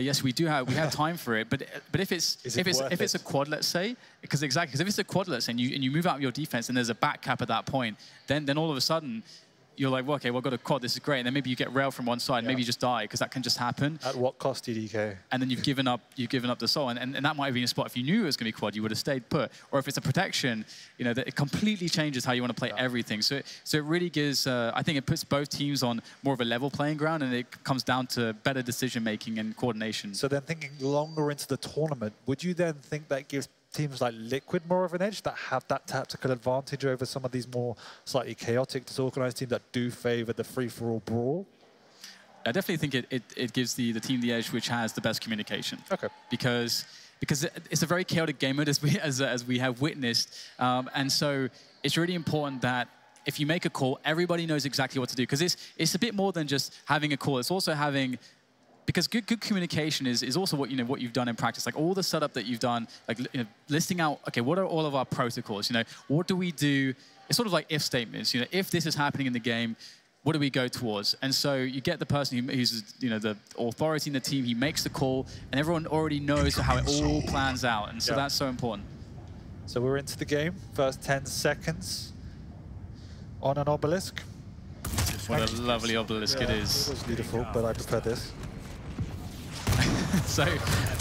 yes, we have time for it, but if it's a quad, let's say, because if it's a quad, let's say, and you move out of your defense and there's a back cap at that point, then all of a sudden you're like, well, okay, well, I've got a quad, this is great, and then maybe you get railed from one side, maybe you just die, because that can just happen. At what cost, TDK? And then you've given up the soul, and that might have been a spot, if you knew it was going to be quad, you would have stayed put. Or if it's a protection, that it completely changes how you want to play everything. So it really gives, I think it puts both teams on more of a level playing ground, and it comes down to better decision-making and coordination. So then thinking longer into the tournament, would you then think that gives teams like Liquid more of an edge, that have that tactical advantage over some of these more slightly chaotic, disorganized teams that do favor the free-for-all brawl? I definitely think it gives the team the edge which has the best communication. Okay. Because it's a very chaotic game mode, as we have witnessed, and so it's really important that if you make a call, everybody knows exactly what to do, because it's a bit more than just having a call. It's also having, because good communication is also what you've done in practice, like all the setup that you've done, like listing out, okay, what are all of our protocols? What do we do? It's sort of like if statements. If this is happening in the game, what do we go towards? And so you get the person who's the authority in the team. He makes the call, and everyone already knows how it all plans out. And so that's so important. So we're into the game. First 10 seconds on an obelisk. What a lovely obelisk it is. It was beautiful, but I prefer this. So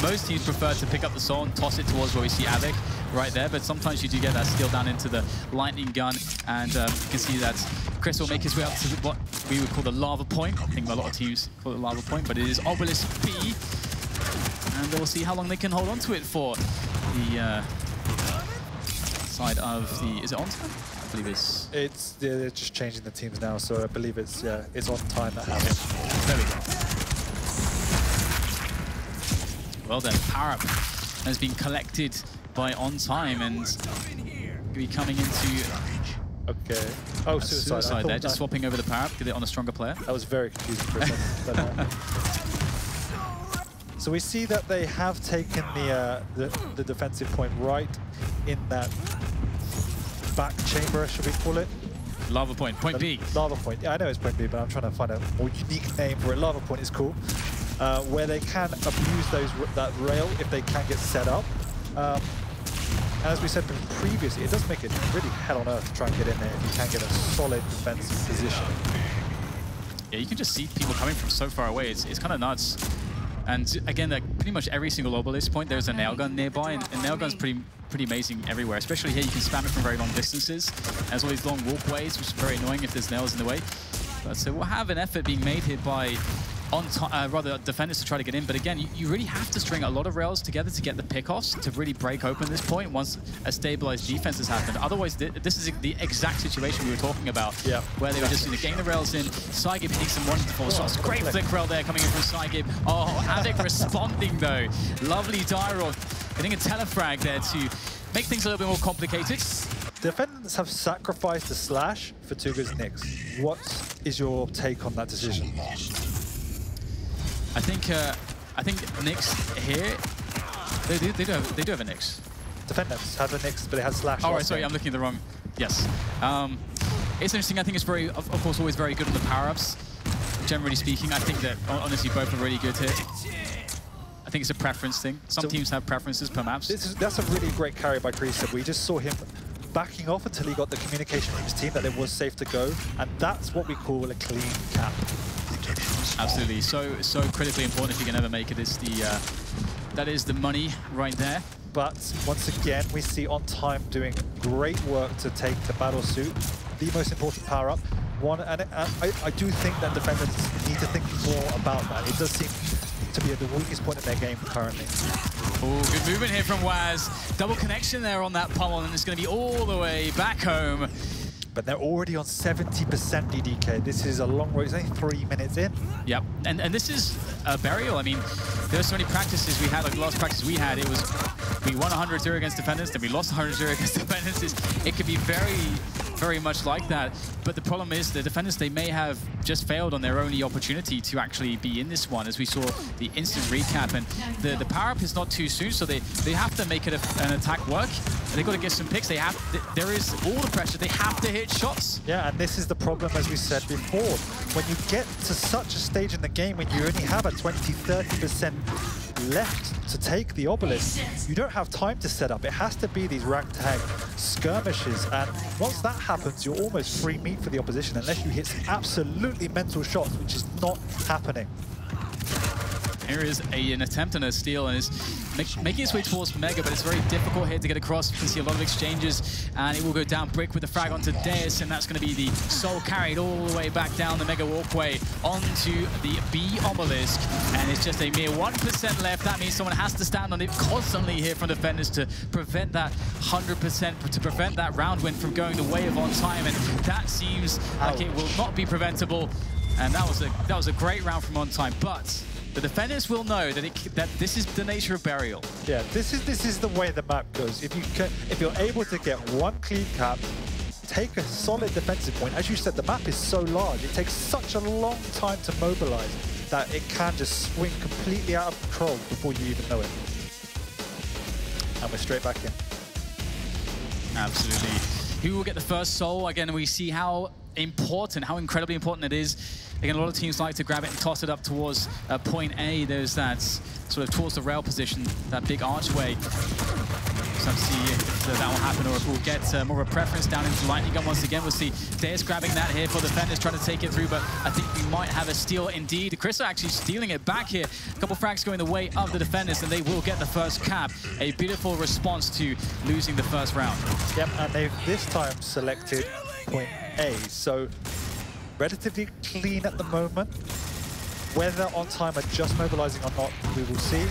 most teams prefer to pick up the soul and toss it towards where we see Avec right there, but sometimes you do get that steal down into the lightning gun, and you can see that Chris will make his way up to what we would call the lava point. I think a lot of teams call it lava point, but it is obelisk B, and we'll see how long they can hold on to it for. The side of the, is it on time? I believe it's... They're just changing the teams now, so I believe it's on time that happens. There we go. Well then, power-up has been collected by On Time, and will be coming into suicide there, just swapping over the power-up, get it on a stronger player. That was very confusing for a second. So we see that they have taken the defensive point right in that back chamber, should we call it? Lava point, point B. Lava point, yeah, I know it's point B, but I'm trying to find a more unique name for it. Lava point is cool. where they can abuse that rail if they can get set up. As we said previously, it does make it really hell on earth to try and get in there if you can get a solid defensive position. Yeah, you can just see people coming from so far away. It's kind of nuts. And again, like pretty much every single obelisk point, there's a nail gun nearby, and nail gun's pretty amazing everywhere. Especially here, you can spam it from very long distances. There's all these long walkways, which is very annoying if there's nails in the way. But so we'll have an effort being made here by defenders to try to get in. But again, you really have to string a lot of rails together to get the pickoffs to really break open this point once a stabilized defense has happened. Otherwise, this is the exact situation we were talking about, where they were just getting the rails in. Saigib hitting some wonderful shots. Great flick rail there coming in from Saigib. Oh, Avik responding though. Lovely Dyrov getting a telefrag there to make things a little bit more complicated. Defendants have sacrificed the slash for Tuga's Nyx. What is your take on that decision? I think Nyx here, they do have a Nyx. Defendants have a Nyx, but it has slash. Oh, right, sorry, I'm looking at the wrong. Yes. It's interesting. I think it's very, of course, always very good on the power-ups. Generally speaking, I think that honestly both are really good here. I think it's a preference thing. Some teams have preferences per maps. That's a really great carry by Krisa. We just saw him backing off until he got the communication from his team that it was safe to go, and that's what we call a clean cap. Absolutely, so critically important if you can ever make it. Is that is the money right there. But once again, we see On Time doing great work to take the battle suit, the most important power up. I do think that defenders need to think more about that. It does seem to be at the weakest point in their game currently. Oh, good movement here from Waz. Double connection there on that pummel, and it's going to be all the way back home. But they're already on 70% DDK. This is a long road. It's only 3 minutes in. Yep, and this is a burial. I mean, there are so many practices we had. Like the last practice we had, it was we won 100-0 against defendants, then we lost 100-0 against defendants. It could be very much like that. But the problem is the defendants, they may have just failed on their only opportunity to actually be in this one, as we saw the instant recap. And the power-up is not too soon, so they have to make it an attack work. They've got to get some picks. There is all the pressure. They have to hit shots. Yeah, and this is the problem, as we said before. When you get to such a stage in the game when you only have a 20-30% left to take the obelisk, you don't have time to set up. It has to be these ragtag skirmishes, and once that happens, you're almost free meat for the opposition unless you hit some absolutely mental shots, which is not happening. Here is an attempt on a steal, and is making its way towards Mega, but it's very difficult here to get across. You can see a lot of exchanges, and it will go down Brick with the frag onto Deus, and that's going to be the soul carried all the way back down the Mega walkway onto the B obelisk, and it's just a mere 1% left. That means someone has to stand on it constantly here from defenders to prevent that 100%, to prevent that round win from going the way of On Time, and that seems like it will not be preventable. And that was a great round from On Time, but the defenders will know that this is the nature of burial. Yeah, this is the way the map goes. If you're able to get one clean cap, take a solid defensive point. As you said, the map is so large. It takes such a long time to mobilize that it can just swing completely out of control before you even know it. And we're straight back in. Absolutely. Who will get the first soul? Again, we see how incredibly important it is. Again, a lot of teams like to grab it and toss it up towards point A. There's that sort of towards the rail position, that big archway. So let's see if that will happen, or if we'll get more of a preference down into Lightning Gun once again. We'll see Deus grabbing that here for defenders, trying to take it through, but I think we might have a steal indeed. Chris are actually stealing it back here. A couple frags going the way of the defenders, and they will get the first cap. A beautiful response to losing the first round. Yep, and they've this time selected point A, so relatively clean at the moment. Whether On Time are just mobilizing or not, we will see.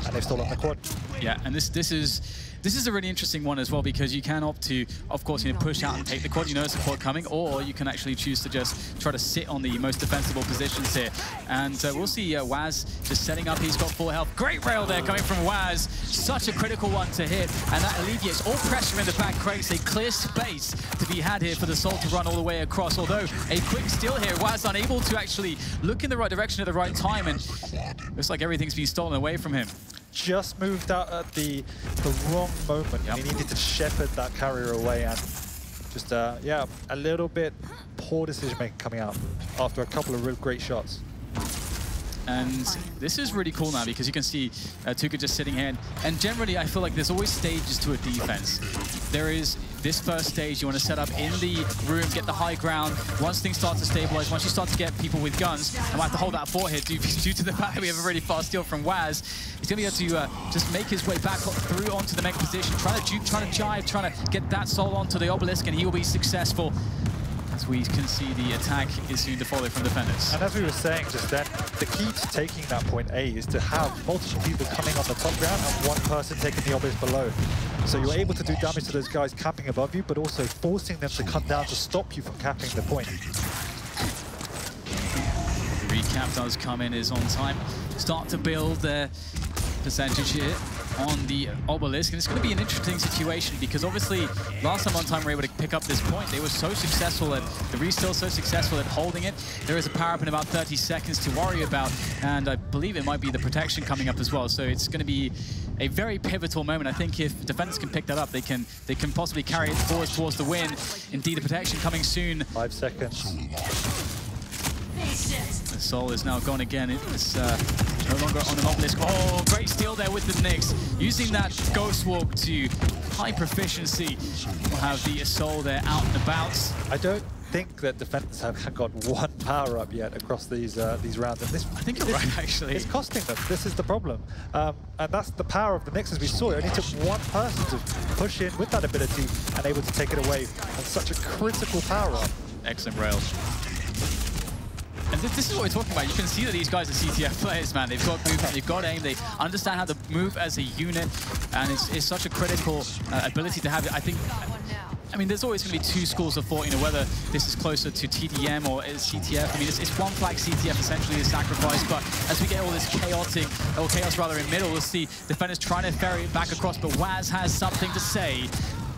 And they've stolen the quad. Yeah, and this is a really interesting one as well, because you can opt to, of course, push out and take the quad. You know it's a quad coming, or you can actually choose to just try to sit on the most defensible positions here. And we'll see Waz just setting up. He's got full health. Great rail there coming from Waz. Such a critical one to hit, and that alleviates all pressure in the back, creates a clear space to be had here for the Soul to run all the way across. Although a quick steal here, Waz unable to actually look in the right direction at the right time, and looks like everything's been stolen away from him. Just moved out at the wrong moment. Yep. He needed to shepherd that carrier away, and just yeah, a little bit poor decision making coming out after a couple of real great shots. And this is really cool now because you can see Tuka just sitting here. And generally, I feel like there's always stages to a defense. There is this first stage you want to set up in the room, get the high ground. Once things start to stabilize, once you start to get people with guns, I might have to hold that fort here due to the fact that we have a really fast steal from Waz. He's going to be able to just make his way back through onto the main position, trying to juke, trying to jive, trying to get that soul onto the obelisk, and he will be successful. As we can see, the attack is soon to follow from defendants. And as we were saying just then, the key to taking that point A is to have multiple people coming on the top ground and one person taking the obelisk below. So you're able to do damage to those guys camping above you, but also forcing them to come down to stop you from capping the point. The recap does come in, is on time. Start to build their percentage here on the obelisk, and it's going to be an interesting situation because obviously last time on time we were able to pick up this point. They were so successful at the restill, so successful at holding it. There is a power up in about 30 seconds to worry about, and I believe it might be the protection coming up as well. So it's going to be a very pivotal moment. I think if defenders can pick that up, they can possibly carry it forward towards the win. Indeed, the protection coming soon. 5 seconds. The soul is now gone again. It's no longer on an obelisk. Oh, great steal there with the Nyx. Using that Ghost Walk to high proficiency. We'll have the soul there out and about. I don't think that defenders have got one power up yet across these rounds. And this, I think you're right, actually. It's costing them. This is the problem. And that's the power of the Nyx as we saw. It only took one person to push in with that ability and able to take it away on such a critical power up. Excellent rail. And this is what we're talking about. You can see that these guys are CTF players, man. They've got movement, they've got aim, they understand how to move as a unit, and it's such a critical ability to have. I mean, there's always going to be two schools of thought, you know, whether this is closer to TDM or is CTF. I mean, it's one flag CTF essentially is sacrificed, but as we get all this chaos rather in middle, we'll see defenders trying to ferry it back across, but Waz has something to say.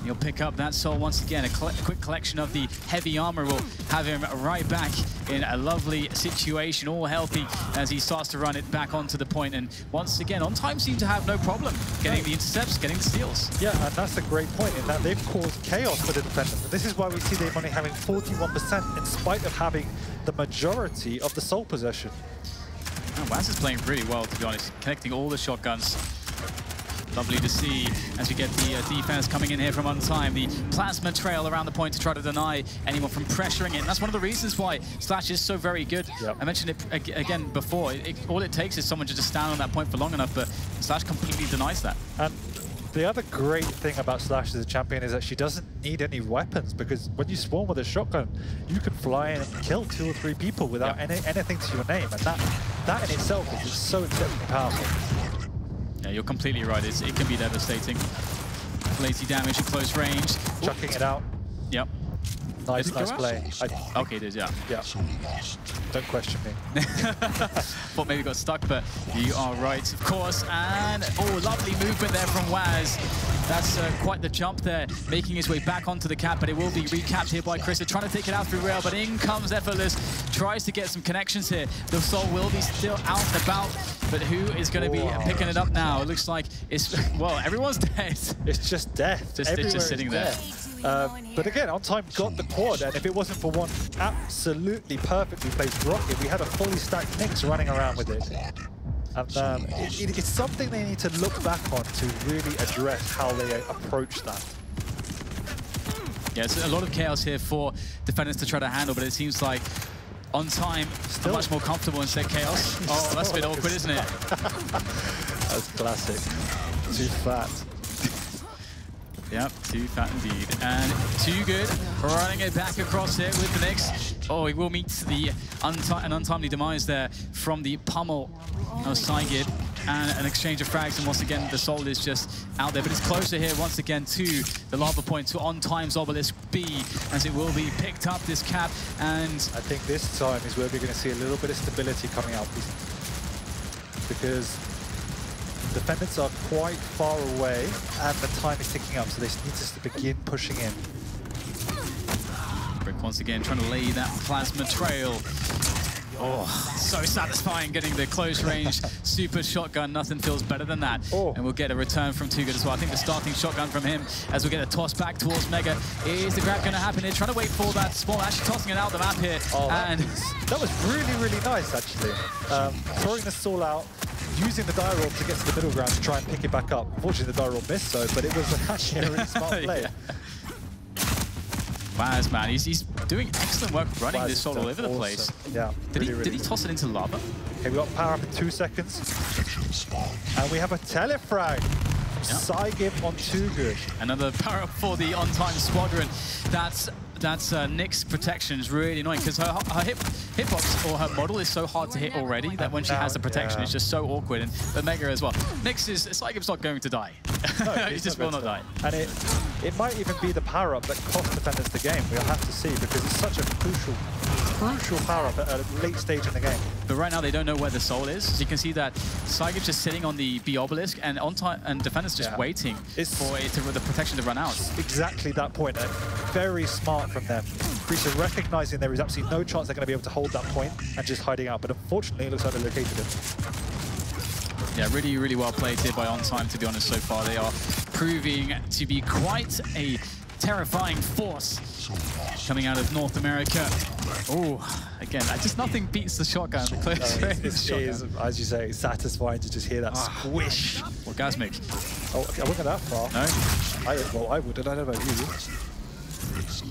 He'll pick up that soul once again. A quick collection of the heavy armor will have him right back in a lovely situation, all healthy as he starts to run it back onto the point. And once again, on time seem to have no problem getting the intercepts, getting the steals. Yeah, and that's a great point in that they've caused chaos for the defenders. And this is why we see them only having 41% in spite of having the majority of the soul possession. And Waz is playing really well, to be honest, connecting all the shotguns. Lovely to see as we get the defense coming in here from on time. The plasma trail around the point to try to deny anyone from pressuring it. And that's one of the reasons why Slash is so very good. Yep. I mentioned it again before. All it takes is someone to just stand on that point for long enough, but Slash completely denies that. And the other great thing about Slash as a champion is that she doesn't need any weapons, because when you spawn with a shotgun, you can fly in and kill 2 or 3 people without anything to your name. And that in itself is just so exceptionally powerful. Yeah, you're completely right. It can be devastating. Lazy damage at close range. Chucking it out. Yep. Nice play. Okay, it is, yeah. Yeah. Don't question me. Thought maybe got stuck, but you are right, of course. And, oh, lovely movement there from Waz. That's quite the jump there, making his way back onto the cap, but it will be recapped here by Chris. They're trying to take it out through rail, but in comes Effortless. Tries to get some connections here. The soul will be still out and about, but who is going to be picking it up now? It looks like it's, well, everyone's dead. It's just death. It's just sitting there. But again, on time got the quad, and if it wasn't for one absolutely perfectly placed rocket, we had a fully stacked Nyx running around with it. And it's something they need to look back on to really address how they approach that. Yeah, it's a lot of chaos here for defenders to try to handle, but it seems like on time, still much more comfortable instead chaos. Oh, that's a bit awkward, isn't it? That's classic. Too fat. Yep, too fat indeed. And too good. Running it back across here with the Nyx. Oh, he will meet the an untimely demise there from the pummel of Saigid. And an exchange of frags, and once again, the soul is just out there. But it's closer here once again to the lava point, to on time's obelisk B, as it will be picked up, this cap. And I think this time is where we're going to see a little bit of stability coming out, because defendants are quite far away and the time is ticking up, so they need to begin pushing in. Brick once again trying to lay that plasma trail. Oh, so satisfying getting the close range super shotgun. Nothing feels better than that. Oh. And we'll get a return from Too Good as well. I think the starting shotgun from him as we get a toss back towards Mega. Is the grab going to happen here? Trying to wait for that spawn, actually tossing it out the map here. Oh, and that was really, really nice, actually. Throwing the stall out, using the die roll to get to the middle ground to try and pick it back up. Unfortunately, the die roll missed, so, but it was actually a really smart play. Yeah. Waz, man, he's doing excellent work running this all over the place. Yeah. Did he toss it into lava? Okay, we got power up in 2 seconds. And we have a telefrag from Cygib on Too Good. Another power up for the on-time squadron. That's Nick's protection is really annoying because her hitbox or her model is so hard to hit already that when she has the protection, it's just so awkward. And the Mega as well. Cygib's not going to die. No, he just will not die. And it might even be the power up that cost defendants the game. We'll have to see because it's such a crucial power up at a late stage in the game. But right now they don't know where the soul is. So you can see that Cygib's just sitting on the B obelisk and on time and defendants just waiting for the protection to run out. Exactly that point. Very smart from them. Creature recognizing there is absolutely no chance they're going to be able to hold that point and just hiding out. But unfortunately, it looks like they located it. Yeah, really, really well played here by On Time, to be honest, so far. They are proving to be quite a terrifying force coming out of North America. Oh, again, just nothing beats the shotgun. The close range is, as you say, satisfying to just hear that squish. Orgasmic. Oh, okay, I wouldn't go that far. No? I wouldn't. I don't know about you.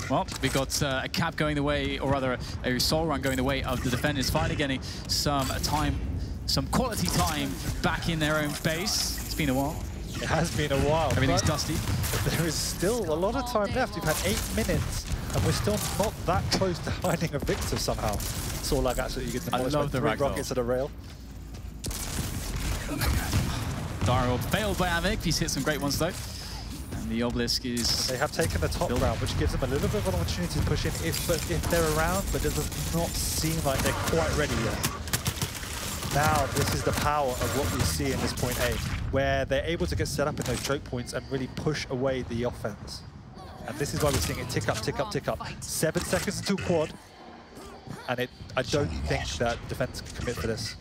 Well, we got a cap going the way, or rather a soul run going the way of the defenders, finally getting some time, some quality time back in their own base. It's been a while. It has been a while. Everything's dusty. There is still a lot of time left. We've had 8 minutes, and we're still not that close to finding a victor somehow. Sorlag absolutely gets demolished by 3 rockets at a rail. Daryl failed by Avic. He's hit some great ones, though. The obelisk is... They have taken the top ground, which gives them a little bit of an opportunity to push in if they're around, but it does not seem like they're quite ready yet. Now, this is the power of what we see in this point A, where they're able to get set up in those choke points and really push away the offense. And this is why we're seeing it tick up, tick up, tick up. 7 seconds until quad, and I don't think that defense can commit for this.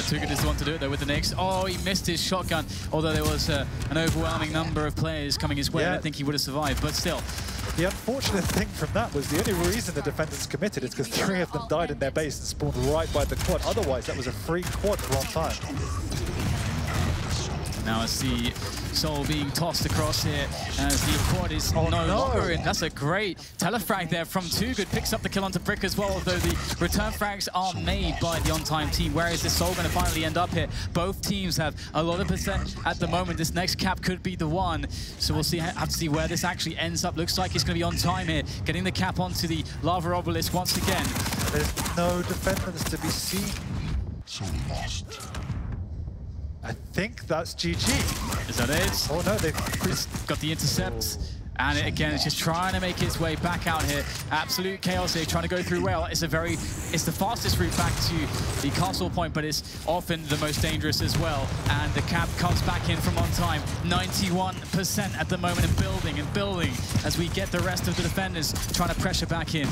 Too Good is the one to do it though with the Knicks. Oh, he missed his shotgun, although there was an overwhelming number of players coming his way. I don't think he would have survived, but still. The unfortunate thing from that was the only reason the defendants committed is because 3 of them died in their base and spawned right by the quad. Otherwise, that was a free quad for On Time. Now I see Soul being tossed across here as the quad is no longer in. That's a great telefrag there from Too Good. Picks up the kill onto Brick as well, although the return frags are made by the On Time team. Where is this Soul going to finally end up here? Both teams have a lot of percent at the moment. This next cap could be the one. So we'll see, have to see where this actually ends up. Looks like it's going to be On Time here, getting the cap onto the lava obelisk once again. There's no defendants to be seen. So lost. I think that's GG. Is that it? Oh no, they've got the intercept. And again, it's just trying to make its way back out here. Absolute chaos here, trying to go through rail. It's the fastest route back to the castle point, but it's often the most dangerous as well. And the cap comes back in from On Time. 91% at the moment, and building as we get the rest of the defenders trying to pressure back in.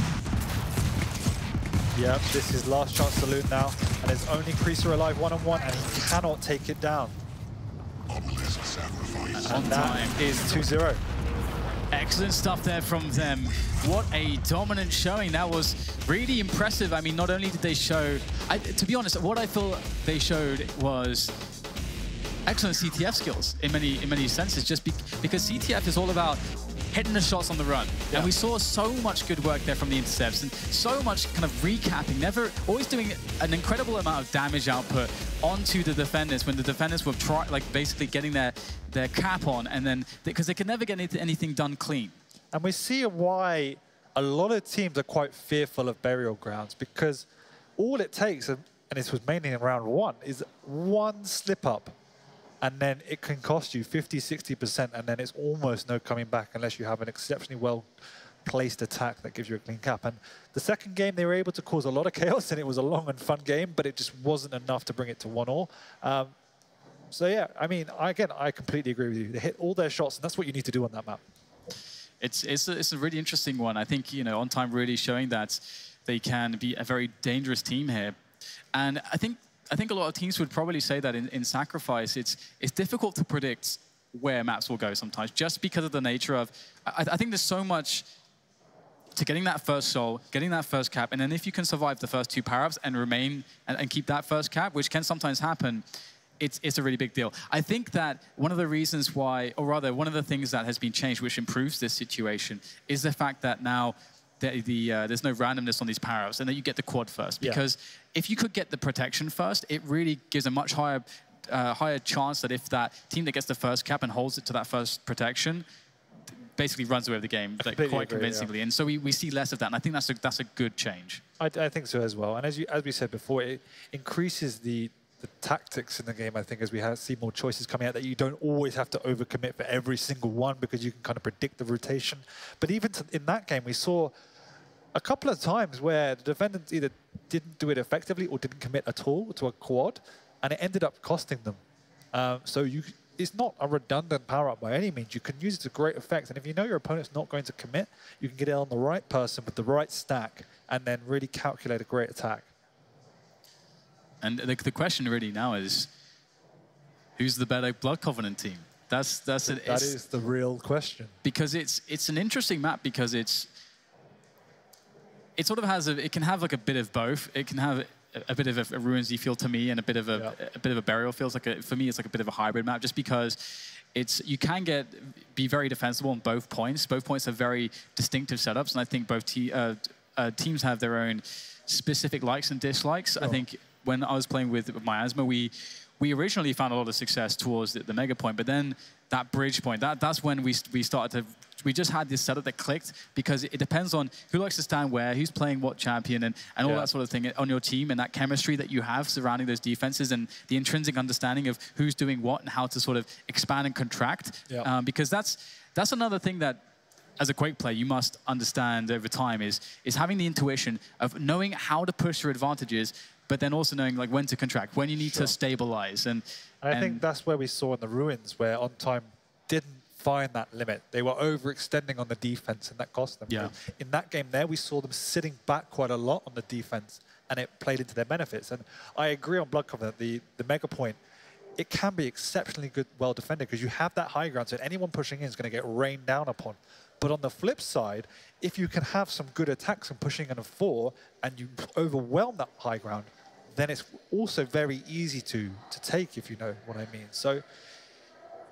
Yep, this is last chance to loot now, and there's only Creaser alive one-on-one, and he cannot take it down. And that is 2-0. Excellent stuff there from them. What a dominant showing. That was really impressive. I mean, not only did they show... to be honest, what I feel they showed was excellent CTF skills in many senses, just because CTF is all about hitting the shots on the run. Yeah. And we saw so much good work there from the intercepts and so much kind of recapping, always doing an incredible amount of damage output onto the defenders when the defenders were basically getting their cap on, and then because they could never get anything done clean. And we see why a lot of teams are quite fearful of burial grounds, because all it takes, and this was mainly in round 1, is one slip up. And then it can cost you 50, 60%, and then it's almost no coming back unless you have an exceptionally well-placed attack that gives you a clean cap. And the second game, they were able to cause a lot of chaos, and it was a long and fun game, but it just wasn't enough to bring it to 1-1. So yeah, I mean, again, I completely agree with you. They hit all their shots, and that's what you need to do on that map. It's a really interesting one. I think, On Time really showing that they can be a very dangerous team here. And I think a lot of teams would probably say that in Sacrifice, it's difficult to predict where maps will go sometimes, just because of the nature of, I think there's so much to getting that first soul, getting that first cap, and then if you can survive the first 2 power-ups and remain and keep that first cap, which can sometimes happen, it's a really big deal. I think that one of the reasons why, or rather one of the things that has been changed which improves this situation is the fact that now there's no randomness on these power-ups and that you get the quad first. Because if you could get the protection first, it really gives a much higher chance that if that team that gets the first cap and holds it to that first protection basically runs away with the game quite convincingly. And so we see less of that, and I think that's a good change. I think so as well. And as we said before, it increases the tactics in the game, I think, as we see more choices coming out, that you don't always have to overcommit for every single one because you can kind of predict the rotation. But even in that game, we saw a couple of times where the defendants either didn't do it effectively or didn't commit at all to a quad, and it ended up costing them. So it's not a redundant power-up by any means. You can use it to great effect, and if you know your opponent's not going to commit, you can get it on the right person with the right stack and then really calculate a great attack. And the question really now is, who's the better Blood Covenant team? That is the real question. Because it's an interesting map because it sort of has it can have like a bit of both. It can have a bit of a ruinsy feel to me and a bit of a burial feel. For me, it's like a bit of a hybrid map just because you can be very defensible on both points. Both points have very distinctive setups, and I think both teams have their own specific likes and dislikes. I think when I was playing with Miasma, we originally found a lot of success towards the mega point, but then that bridge point, that's when we started to, we just had this setup that clicked because it depends on who likes to stand where, who's playing what champion, and all that sort of thing on your team, and that chemistry that you have surrounding those defenses and the intrinsic understanding of who's doing what and how to sort of expand and contract. Because that's another thing that, as a Quake player, you must understand over time is having the intuition of knowing how to push your advantages, but then also knowing like when to contract, when you need to stabilize. And I think that's where we saw in the Ruins, where On Time didn't find that limit. They were overextending on the defense, and that cost them. In that game there, we saw them sitting back quite a lot on the defense, and it played into their benefits. And I agree on Blood Covenant, the mega point, it can be exceptionally well defended because you have that high ground, so anyone pushing in is going to get rained down upon. But on the flip side, if you can have some good attacks and pushing in a 4 and you overwhelm that high ground, then it's also very easy to take, if you know what I mean. So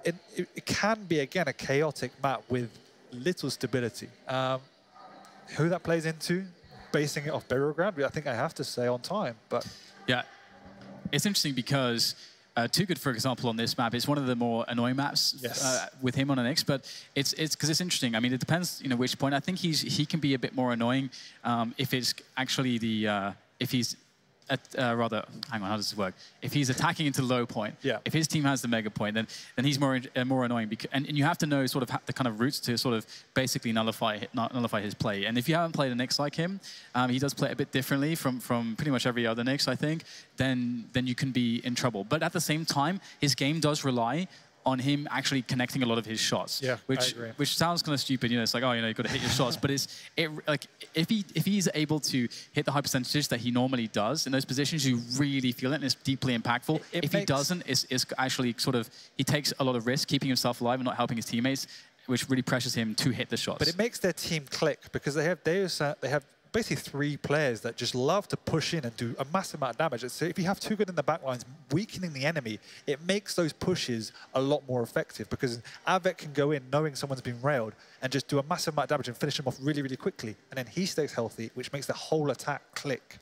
it can be, again, a chaotic map with little stability. Who that plays into, basing it off burial ground, I think I have to say On Time. But yeah, it's interesting because Too Good, for example, on this map, it's one of the more annoying maps with him on an X, but it's because it's interesting. I mean, it depends, which point. I think he can be a bit more annoying if it's actually if he's rather, hang on, how does this work? If he's attacking into the low point, if his team has the mega point, then he's more annoying. And you have to know sort of the kind of routes to sort of basically nullify his play. And if you haven't played a Nyx like him, he does play a bit differently from pretty much every other Nyx, I think. Then you can be in trouble. But at the same time, his game does rely on him actually connecting a lot of his shots, which sounds kind of stupid. It's like, you've got to hit your shots, but like if he's able to hit the high percentages that he normally does in those positions, you really feel it, and it's deeply impactful. If he doesn't, it's actually sort of, he takes a lot of risk keeping himself alive and not helping his teammates, which really pressures him to hit the shots. But it makes their team click because they have basically 3 players that just love to push in and do a massive amount of damage. So if you have Too Good in the backlines weakening the enemy, it makes those pushes a lot more effective because Avec can go in knowing someone's been railed and just do a massive amount of damage and finish him off really, really quickly. And then he stays healthy, which makes the whole attack click.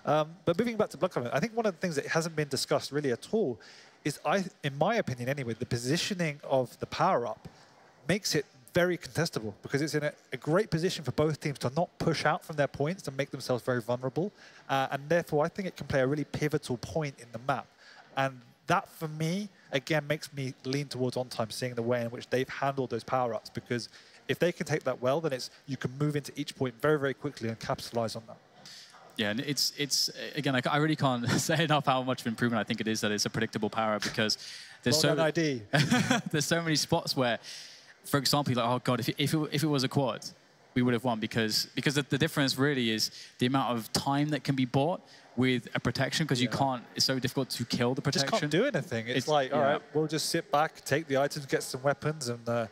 But moving back to Blood Covenant, I think one of the things that hasn't been discussed really at all is, in my opinion anyway, the positioning of the power-up makes it very contestable because it's in a great position for both teams to not push out from their points and make themselves very vulnerable. And therefore, I think it can play a really pivotal point in the map. And that, for me, again, makes me lean towards On Time, seeing the way in which they've handled those power-ups. Because if they can take that well, then you can move into each point very, very quickly and capitalize on that. Yeah, and it's again, I really can't say enough how much of an improvement I think it is that it's a predictable power-up because there's there's so many spots where, for example, like, oh god, if it was a quad, we would have won because the difference really is the amount of time that can be bought with a protection, because you can't, it's so difficult to kill the protection. Just can't do anything. It's like, all right, we'll just sit back, take the items, get some weapons, and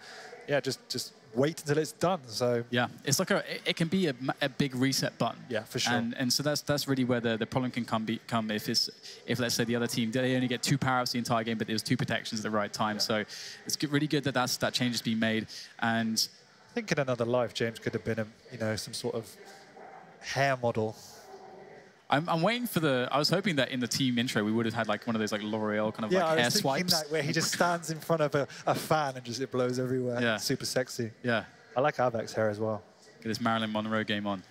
yeah, just wait until it's done. So yeah, it's like it can be a big reset button. Yeah, for sure. And so that's really where the problem can come if let's say the other team, they only get 2 power-ups the entire game, but there's 2 protections at the right time. So it's really good that that change has been made. And I think in another life, James could have been some sort of hair model. I'm waiting for I was hoping that in the team intro we would have had like one of those like L'Oreal kind of like hair swipes. That where he just stands in front of a fan and just it blows everywhere. Yeah. Super sexy. Yeah. I like Avek's hair as well. Get this Marilyn Monroe game on.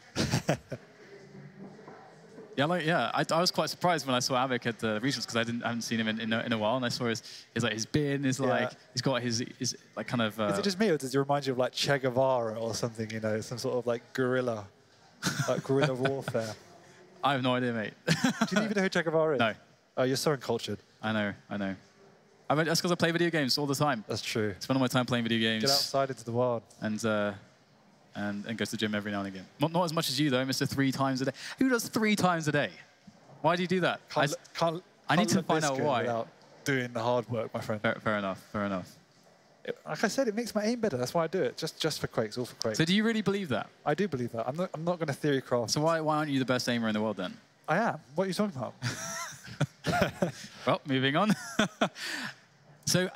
I was quite surprised when I saw Avek at the regionals, because I hadn't seen him in a while, and I saw his beard and his like he's got his like kind of. Is it just me, or does it remind you of like Che Guevara or something? Some sort of like guerrilla, like guerrilla warfare. I have no idea, mate. Do you even know who Che Guevara is? No. Oh, you're so uncultured. I know. That's because I play video games all the time. That's true. Spend all my time playing video games. Get outside into the wild. And go to the gym every now and again. Not as much as you, though, Mr. 3 times a day. Who does 3 times a day? Why do you do that? I need to find out why. Without doing the hard work, my friend. Fair enough. Like I said, it makes my aim better. That's why I do it. Just for Quakes, all for Quakes. So do you really believe that? I do believe that. I'm not going to theory craft. So why aren't you the best aimer in the world then? I am. What are you talking about? Well, moving on. So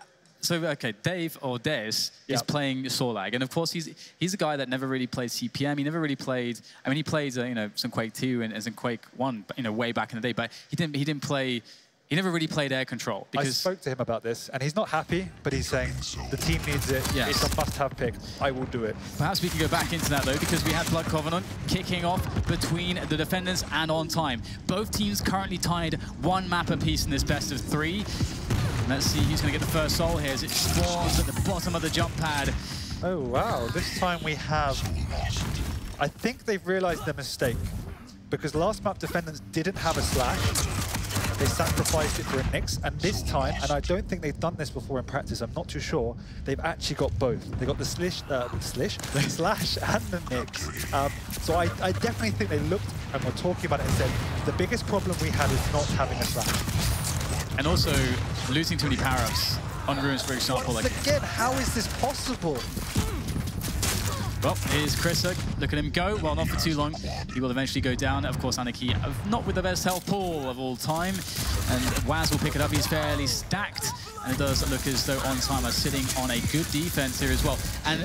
okay, Dave or Des is playing Sorlag, and of course he's a guy that never really played CPM. He never really played. I mean, he played some Quake 2 and some Quake 1, way back in the day, but he didn't play. He never really played air control. Because I spoke to him about this, and he's not happy, but he's saying the team needs it. Yes. It's a must-have pick. I will do it. Perhaps we can go back into that, though, because we had Blood Covenant kicking off between the defendants and On Time. Both teams currently tied 1 map apiece in this best of 3. Let's see who's going to get the first soul here as it spawns at the bottom of the jump pad. Oh, wow. This time we have... I think they've realized their mistake, because last map defendants didn't have a slash. They sacrificed it for a Nyx, and this time, and I don't think they've done this before in practice, I'm not too sure, they've actually got both. They got the slash and the Nyx. So I definitely think they looked and were talking about it and said, the biggest problem we had is not having a slash. And also losing too many power-ups on Ruins, for example. Once again, how is this possible? Well, here's Chris. Look at him go. Well, not for too long. He will eventually go down. Of course, Anarchy, not with the best health pool of all time. And Waz will pick it up. He's fairly stacked. And it does look as though On Time are sitting on a good defense here as well. And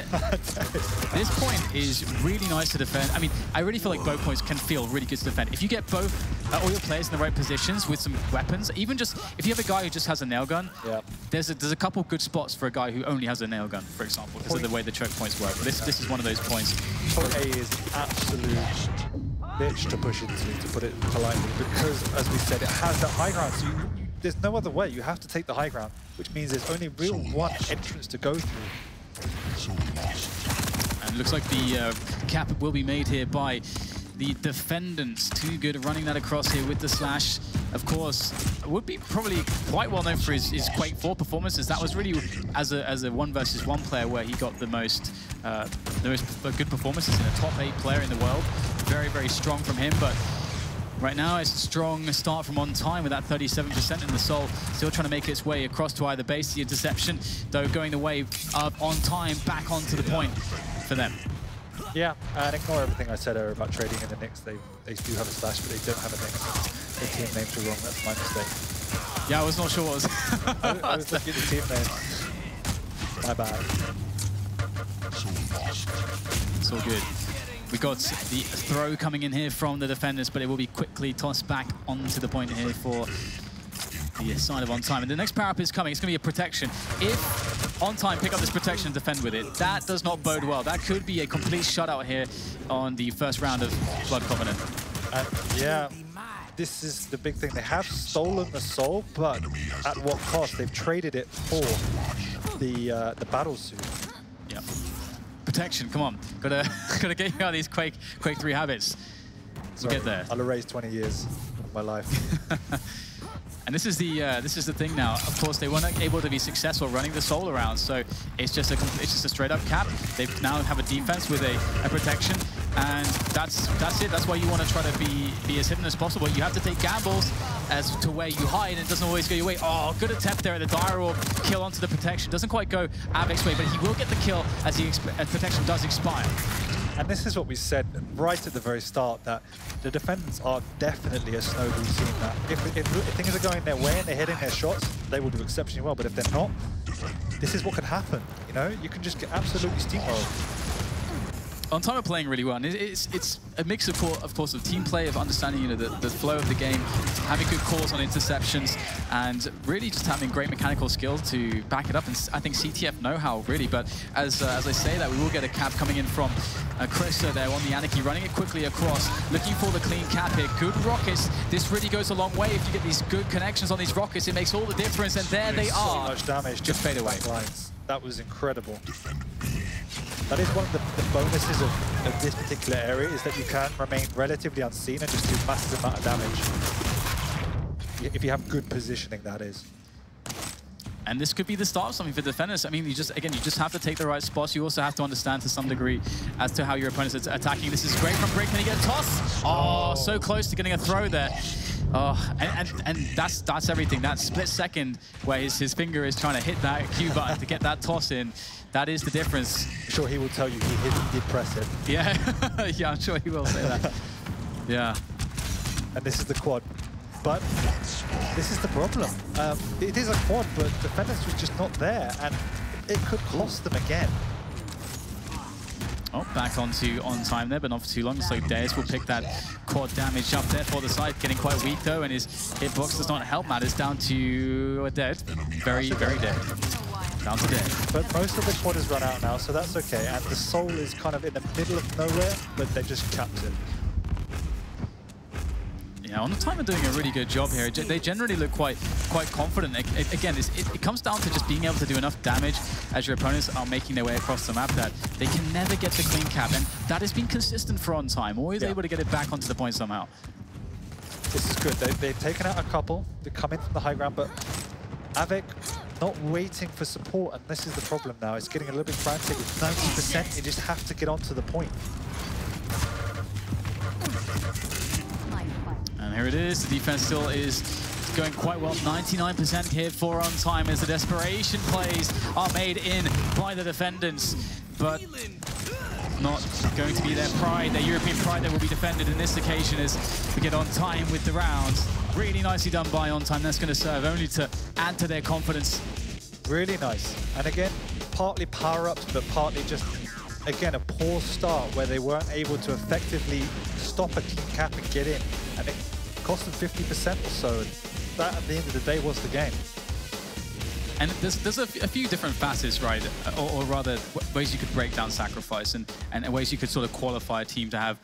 this point is really nice to defend. I mean, I really feel like both points can feel really good to defend. If you get both, all your players in the right positions with some weapons, even just, if you have a guy who just has a nail gun, there's a couple good spots for a guy who only has a nail gun, for example, because of the way the choke points work. This is one of those points. Point A is absolute bitch to push into, to put it politely, because, as we said, it has that high ground, so there's no other way. You have to take the high ground, which means there's only real one entrance to go through. And it looks like the cap will be made here by the defendants. Too good running that across here with the slash. Of course, would be probably quite well known for his Quake 4 performances. That was really as a 1v1 player where he got the most good performances in a top 8 player in the world. Very, very strong from him, but right now it's a strong start from On Time with that 37% in the soul. Still trying to make its way across to either base. The interception, though, going the way of On Time back onto the point for them. Yeah, and ignore everything I said earlier about trading in the Nyx. They do have a slash, but they don't have a Nyx. The team names are wrong. That's my mistake. Yeah, I was not sure what was. I was looking at the team names. My bad. It's all good. We got the throw coming in here from the defenders, but it will be quickly tossed back onto the point here for the side of On Time. And the next power-up is coming. It's going to be a protection. If On Time pick up this protection and defend with it, that does not bode well. That could be a complete shutout here on the first round of Blood Covenant. Yeah, this is the big thing. They have stolen the soul, but at what cost? They've traded it for the battle suit. Yeah. Protection, come on. Gotta get you out of these Quake 3 habits. We'll get there. I'll erase 20 years of my life. And this is the thing now. Of course, they weren't able to be successful running the soul around, so it's just a straight up cap. They now have a defense with a protection, and that's it. That's why you want to try to be as hidden as possible. You have to take gambles as to where you hide, and it doesn't always go your way. Oh, good attempt there at the dire orb, kill onto the protection. Doesn't quite go Avic's way, but he will get the kill as protection does expire. And this is what we said right at the very start, that the defendants are definitely a snowball team. That if things are going their way and they're hitting their shots, they will do exceptionally well. But if they're not, this is what could happen. You know, you can just get absolutely steamrolled. On time, are playing really well, and it's a mix of course of team play, of understanding the flow of the game, having good calls on interceptions, and really just having great mechanical skill to back it up. And I think CTF know how, really. But as I say that, we will get a cap coming in from Chris there on the Anarchy, running it quickly across, looking for the clean cap here. Good rockets. This really goes a long way. If you get these good connections on these rockets, it makes all the difference. And there they are. So much damage. Just fade away. Lines. That was incredible. That is one of the bonuses of this particular area, is that you can remain relatively unseen and just do massive amount of damage. If you have good positioning, that is. And this could be the start of something for defenders. I mean, you just have to take the right spots. You also have to understand to some degree as to how your opponents are attacking. This is great from Brick. Can he get a toss? Oh, so close to getting a throw there. Oh, and that's everything. That split second where his finger is trying to hit that Q button to get that toss in. That is the difference. I'm sure he will tell you he did press it. Yeah, yeah, I'm sure he will say that. Yeah. And this is the quad. But this is the problem. It is a quad, but defenders was just not there, and it could cost them again. Oh, back onto on time there, but not for too long. So Deus will pick that quad damage up there for the side, getting quite weak though, and his hitbox does not help matters. Down to a dead, very, very dead. Down to dead. But most of the quad has run out now, so that's okay. And the soul is kind of in the middle of nowhere, but they just capped it. Yeah, on the time are doing a really good job here. They generally look quite confident. Again, it comes down to just being able to do enough damage as your opponents are making their way across the map that they can never get the clean cap, and that has been consistent for On Time. Always able to get it back onto the point somehow. This is good. They've taken out a couple. They come in from the high ground, but Avic not waiting for support, and this is the problem now. It's getting a little bit frantic. It's 90%. You just have to get onto the point. And here it is. The defense still is going quite well. 99% here for On Time as the desperation plays are made in by the defendants, but not going to be their pride, their European pride that will be defended in this occasion as we get On Time with the rounds. Really nicely done by On Time. That's going to serve only to add to their confidence. Really nice. And again, partly power-ups, but partly just, again, a poor start where they weren't able to effectively stop a clean cap and get in. And it cost them 50% or so. That, at the end of the day, was the game. And there's a few different facets, right? Or rather, ways you could break down sacrifice and ways you could sort of qualify a team to have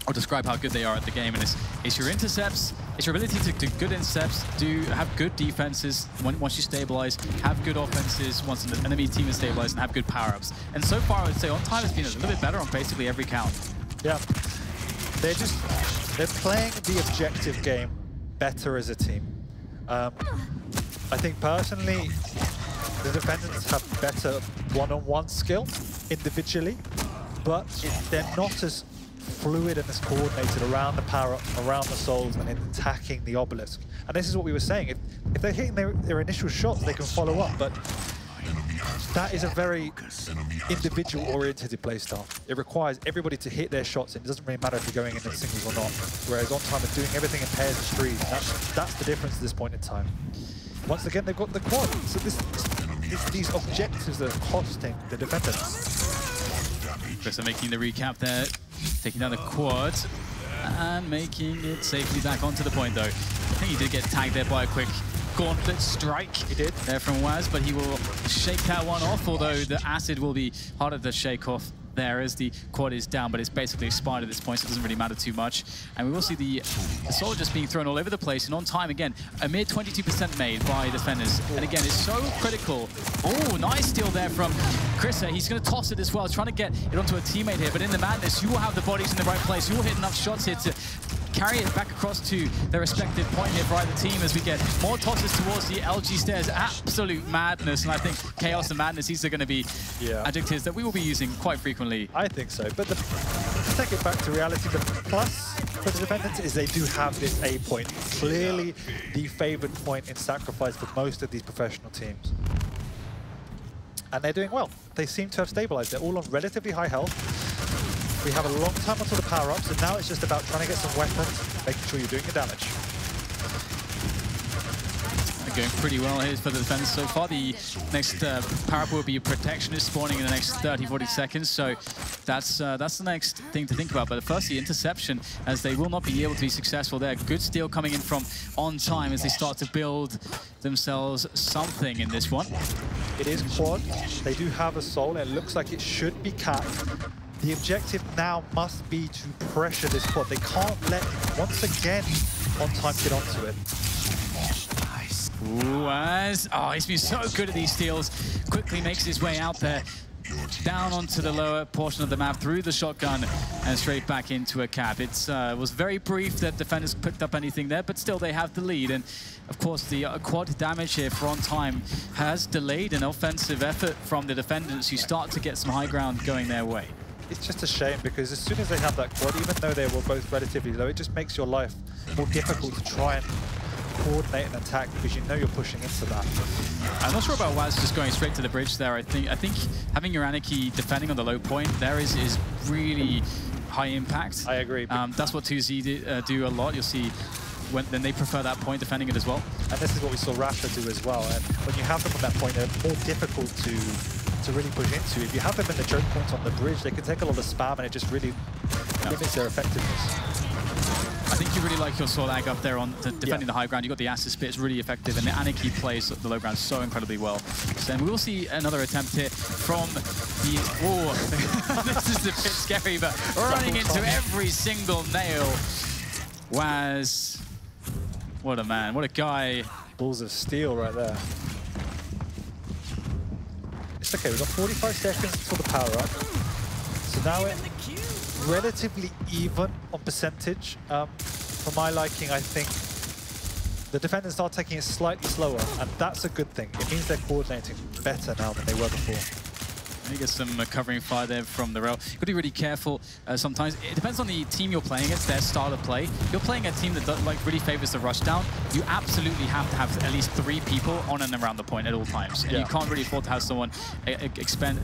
or describe how good they are at the game. And it's your intercepts, it's your ability to do good intercepts, have good defenses once you stabilize, have good offenses once an enemy team is stabilized, and have good power-ups. And so far, I would say On Time has been a little bit better on basically every count. Yeah. They're playing the objective game better as a team. I think personally, the defendants have better one-on-one skill individually, but they're not as fluid and as coordinated around the power-up, around the souls, and in attacking the obelisk. And this is what we were saying. If they're hitting their initial shots, they can follow up, but that is a very individual-oriented playstyle. It requires everybody to hit their shots, and it doesn't really matter if you're going in singles or not. Whereas On Time are doing everything in pairs and threes. That's the difference at this point in time. Once again, they've got the quad. So these objectives are costing the defendants. Chris are making the recap there, taking down the quad, and making it safely back onto the point, though. I think he did get tagged there by a quick gauntlet strike. He did. There from Waz, but he will shake that one off, although the acid will be harder to shake off there as the quad is down, but it's basically expired at this point, so it doesn't really matter too much. And we will see the soldiers being thrown all over the place, and On Time, again, a mere 22% made by defenders. And again, it's so critical. Oh, nice steal there from Chris. He's going to toss it as well, trying to get it onto a teammate here, but in the madness, you will have the bodies in the right place. You will hit enough shots here to carry it back across to their respective point here for either team as we get more tosses towards the LG stairs. Absolute madness, and I think chaos and madness, these are going to be adjectives that we will be using quite frequently. I think so, but to take it back to reality, the plus for the defendants is they do have this A point. Clearly the favored point in Sacrifice for most of these professional teams. And they're doing well. They seem to have stabilized. They're all on relatively high health. We have a long time until the power-ups, and now it's just about trying to get some weapons, making sure you're doing your damage. Going pretty well here for the defense so far. The next power-up will be a protectionist spawning in the next 30-40 seconds, so that's the next thing to think about. But first, the interception, as they will not be able to be successful there. Good steal coming in from On Time as they start to build themselves something in this one. It is quad. They do have a soul, and it looks like it should be capped. The objective now must be to pressure this quad. They can't let, once again, On Time get onto it. Ooh, he's been so good at these steals. Quickly makes his way out there, down onto the lower portion of the map, through the shotgun, and straight back into a cap. It was very brief that defenders picked up anything there, but still they have the lead. And of course, the quad damage here for On Time has delayed an offensive effort from the defendants who start to get some high ground going their way. It's just a shame because as soon as they have that quad, even though they were both relatively low, it just makes your life more difficult to try and coordinate an attack because you know you're pushing into that. I'm not sure about Waz just going straight to the bridge there. I think having your Anarchy defending on the low point there is really high impact. I agree. That's what 2Z do a lot. You'll see then they prefer that point, defending it as well. And this is what we saw Raptor do as well. And when you have them on that point, they're more difficult to really push into. If you have them in the choke points on the bridge, they can take a lot of spam and it just really limits their effectiveness. I think you really like your Sorlag up there on defending the high ground. You got the Acid Spit, it's really effective, and the Anarchy plays the low ground so incredibly well. So then we will see another attempt here from the... Oh, this is a bit scary, but running into every single nail. Waz, what a man, what a guy. Balls of steel right there. It's okay, we've got 45 seconds until the power up. So now we're relatively even on percentage. For my liking, I think the defenders start taking it slightly slower, and that's a good thing. It means they're coordinating better now than they were before. You get some covering fire there from the rail. You've got to be really careful sometimes. It depends on the team you're playing against, their style of play. If you're playing a team that really favors the rush down, you absolutely have to have at least 3 people on and around the point at all times. And you can't really afford to have someone extend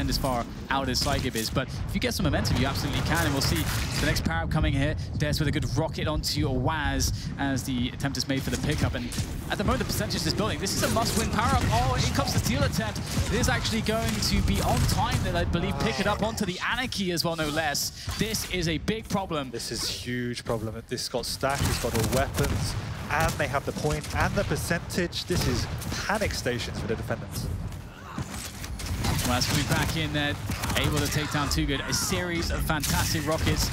as far out as Cygib is. But if you get some momentum, you absolutely can. And we'll see the next power-up coming here. Des with a good rocket onto Waz as the attempt is made for the pickup. And at the moment, the percentage is building. This is a must-win power-up. Oh, in comes the steal attempt. It is actually going to be On Time that I believe pick it up onto the Anarchy as well, no less. This is a big problem. This is a huge problem. This got stacked, it's got all weapons, and they have the point and the percentage. This is panic stations for the defendants. Waz coming back in there, able to take down Too Good. A series of fantastic rockets.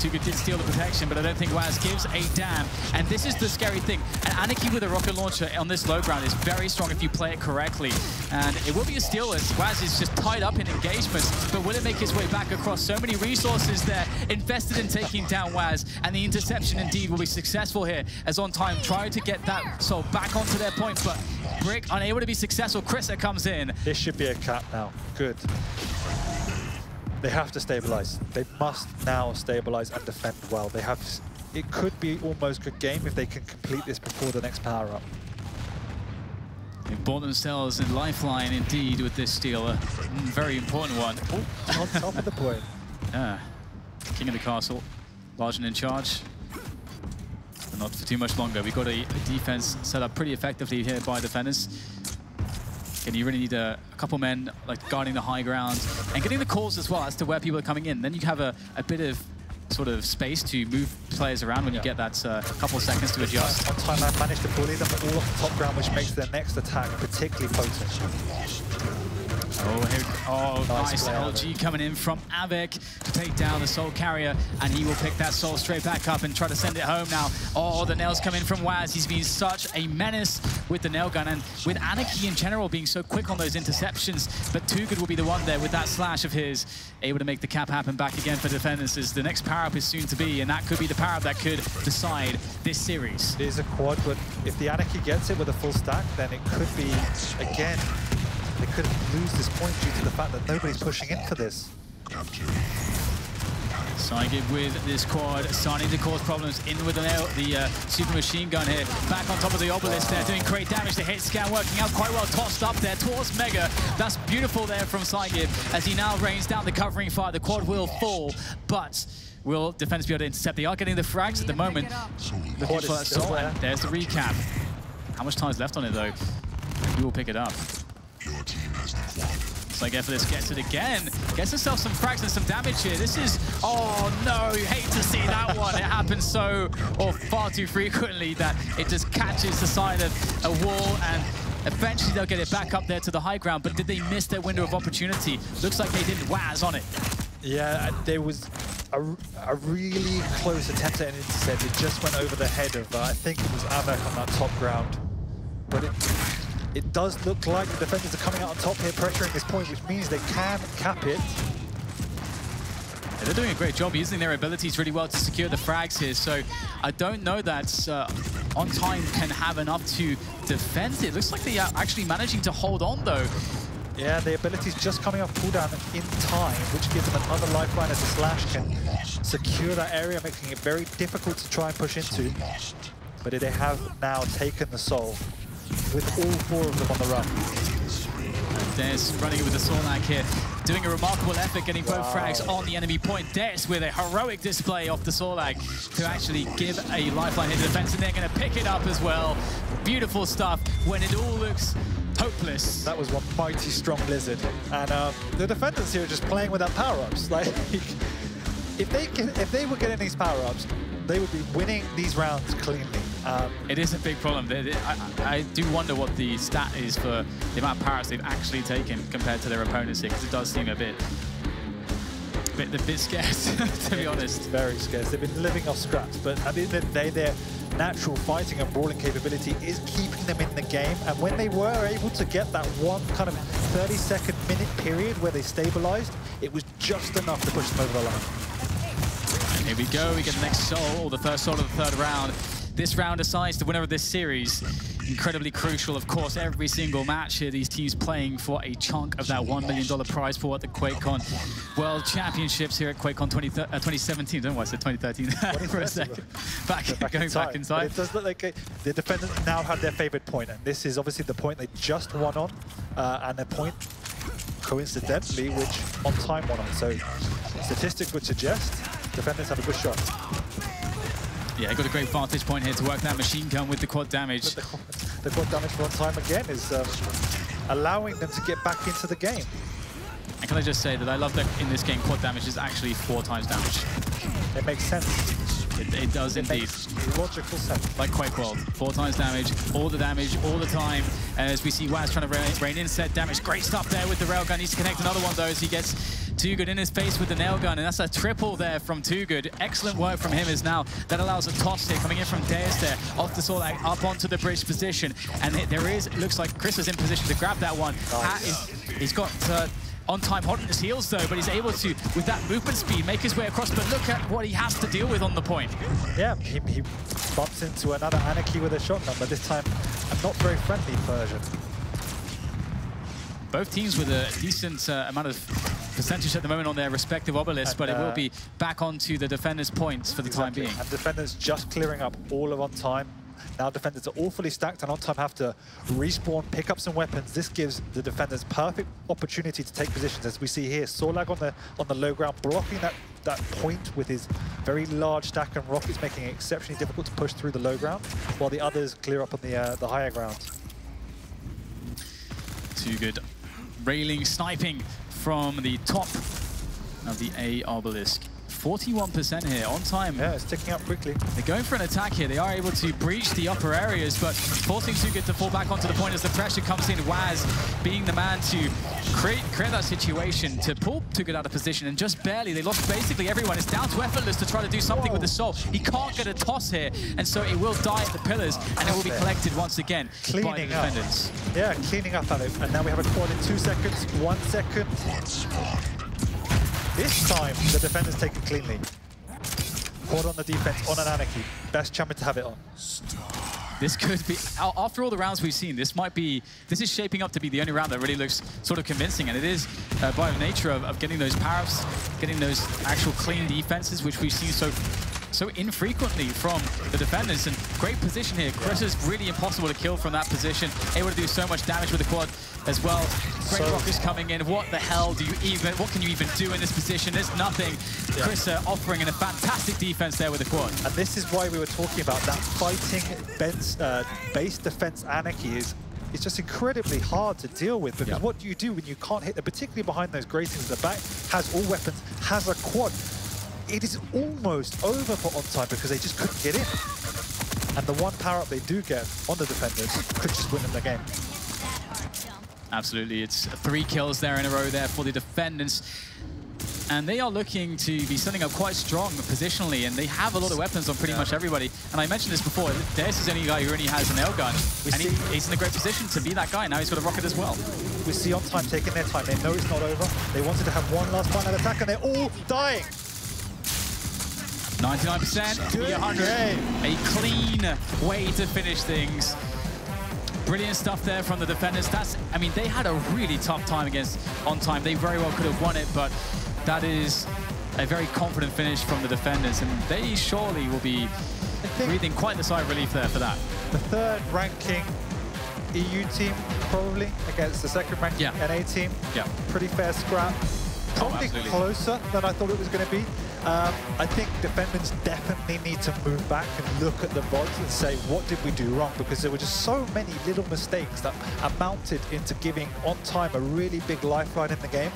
Too Good did steal the protection, but I don't think Waz gives a damn. And this is the scary thing. An Anarchy with a rocket launcher on this low ground is very strong if you play it correctly. And it will be a steal as Waz is just tied up in engagements, but will it make its way back across? So many resources there invested in taking down Waz, and the interception indeed will be successful here as On Time tried to get that soul back onto their point, but Brick unable to be successful. Chrissa comes in. This should be a cap now. Good. They have to stabilize. They must now stabilize and defend well. They have. It could be almost good game if they can complete this before the next power up. They've bought themselves a lifeline indeed with this steal, a very important one. Oh, on top of the point. King of the castle, large and in charge. But not for too much longer. We've got a defense set up pretty effectively here by defenders. And you really need a couple men like guarding the high ground and getting the calls as well as to where people are coming in. Then you have a bit of sort of space to move players around when you get that couple seconds to adjust. On Time I managed to bully them all off the top ground, which makes their next attack particularly potent. Oh, here, oh, nice play, LG coming in from Avec to take down the Soul Carrier, and he will pick that Soul straight back up and try to send it home now. Oh, the nails come in from Waz. He's been such a menace with the nail gun, and with Anarchy in general being so quick on those interceptions, but Too Good will be the one there with that slash of his, able to make the cap happen back again for defendants, as the next power-up is soon to be, and that could be the power-up that could decide this series. It is a quad, but if the Anarchy gets it with a full stack, then it could be, again, they could lose this point due to the fact that nobody's pushing in for this. Saigib with this quad, starting to cause problems in with the super machine gun here. Back on top of the obelisk there, doing great damage. The hit scan working out quite well, tossed up there towards Mega. That's beautiful there from Saigib as he now rains down the covering fire. The quad will fall, but will defenders be able to intercept? They are getting the frags at the moment. Looking for that soul, and there's the recap. How much time is left on it though? He will pick it up. So again for this, gets it again. Gets himself some frags and some damage here. This is, oh no, you hate to see that one. It happens so, or far too frequently that it just catches the side of a wall, and eventually they'll get it back up there to the high ground. But did they miss their window of opportunity? Looks like they didn't. Waz on it. Yeah, there was a really close attempt at an intercept. It just went over the head of, I think it was Avec on that top ground. But it does look like the defenders are coming out on top here, pressuring this point, which means they can cap it. Yeah, they're doing a great job using their abilities really well to secure the frags here, so I don't know that On Time can have enough to defend it. Looks like they are actually managing to hold on, though. Yeah, the ability's just coming off cooldown in time, which gives them another lifeline as the slash can secure that area, making it very difficult to try and push into. But they have now taken the soul, with all four of them on the run. And Des running it with the Sornak here, doing a remarkable effort, getting both frags on the enemy point. Des with a heroic display off the Sornak to actually give a lifeline into defense, and they're going to pick it up as well. Beautiful stuff when it all looks hopeless. That was one mighty strong Blizzard, and the defenders here are just playing without power-ups. Like, if they were getting these power-ups, they would be winning these rounds cleanly. It is a big problem. I do wonder what the stat is for the amount of powers they've actually taken compared to their opponents here, because it does seem a bit scarce, to be honest. Very scarce. They've been living off scraps, but at the end of the day, their natural fighting and brawling capability is keeping them in the game. And when they were able to get that one kind of 30-second minute period where they stabilized, it was just enough to push them over the line. And here we go. We get the next soul, the first soul of the third round. This round decides the winner of this series. Incredibly crucial, of course, every single match here, these teams playing for a chunk of that $1 million prize pool at the Quakecon World Championships here at Quakecon 2017. I don't know why I said 2013 for a second. Going back in time. It does look like the defenders now have their favorite point, and this is obviously the point they just won on, and the point, coincidentally, which On Time won on. So statistics would suggest defenders have a good shot. Yeah, got a great vantage point here to work that machine gun with the quad damage. The quad damage for On Time again is allowing them to get back into the game. And can I just say that I love that in this game, quad damage is actually 4 times damage. It makes sense. It does indeed. Makes logical sense. Like Quake World, 4 times damage, all the time. As we see Waz trying to rain in set damage. Great stuff there with the railgun. Needs to connect another one though as he gets Too Good in his face with the nail gun, and that's a triple there from Too Good. Excellent work from him as now that allows a toss here coming in from Deus there, off the Sorlag, up onto the bridge position. And there is, looks like Chris is in position to grab that one. Nice. He's got On Time hot on his heels though, but he's able to, with that movement speed, make his way across. But look at what he has to deal with on the point. Yeah, he bumps into another Anarchy with a shotgun, but this time a not very friendly version. Both teams with a decent amount of percentage at the moment on their respective obelisks, but it will be back onto the defenders' points for the time being. And defenders just clearing up all of On Time. Now defenders are all fully stacked, and On Time have to respawn, pick up some weapons. This gives the defenders perfect opportunity to take positions, as we see here. Sorlag on the low ground, blocking that point with his very large stack and rockets, making it exceptionally difficult to push through the low ground, while the others clear up on the higher ground. Too Good. Railing, sniping from the top of the A obelisk. 41% here on time. Yeah, it's ticking up quickly. They're going for an attack here. They are able to breach the upper areas, but forcing Too Good to fall back onto the point as the pressure comes in. Waz being the man to create that situation to pull Too Good out of position, and just barely. They lost basically everyone. It's down to Effortless to try to do something with the soul. He can't get a toss here, and so it will die at the pillars, and it will be collected once again by the defendants. Yeah, cleaning up at it. And now we have a quad in 2 seconds, 1 second. This time, the defenders take it cleanly. Quad on the defense, on an Anarchy. Best champion to have it on. This could be, after all the rounds we've seen, this is shaping up to be the only round that really looks sort of convincing, and it is by the nature of getting those power-ups, getting those actual clean defenses, which we've seen so infrequently from the defenders. And great position here. Chris is really impossible to kill from that position. Able to do so much damage with the quad as well. Great rockets coming in. What the hell what can you even do in this position? There's nothing. Yeah. Chris offering in a fantastic defense there with the quad. And this is why we were talking about that fighting base defense Anarchy is just incredibly hard to deal with, because what do you do when you can't hit them, particularly behind those gratings? The back has all weapons, has a quad. It is almost over for On-Time because they just couldn't get in. And the one power-up they do get on the defenders could just win them the game. Absolutely, it's 3 kills there in a row there for the defendants. And they are looking to be setting up quite strong positionally, and they have a lot of weapons on pretty much everybody. And I mentioned this before, Deus is the only guy who only has an L gun, and he's in a great position to be that guy. Now he's got a rocket as well. We see On-Time taking their time. They know it's not over. They wanted to have one last final attack, and they're all dying. 99%, 100. A clean way to finish things. Brilliant stuff there from the defenders. I mean, they had a really tough time against On-Time. They very well could have won it, but that is a very confident finish from the defenders, and they surely will be breathing quite the sigh of relief there for that. The 3rd ranking EU team, probably, against the 2nd ranking NA team. Yeah. Pretty fair scrap. Probably closer than I thought it was going to be. I think defendants definitely need to move back and look at the VODs and say, what did we do wrong? Because there were just so many little mistakes that amounted into giving On-Time a really big lifeline in the game.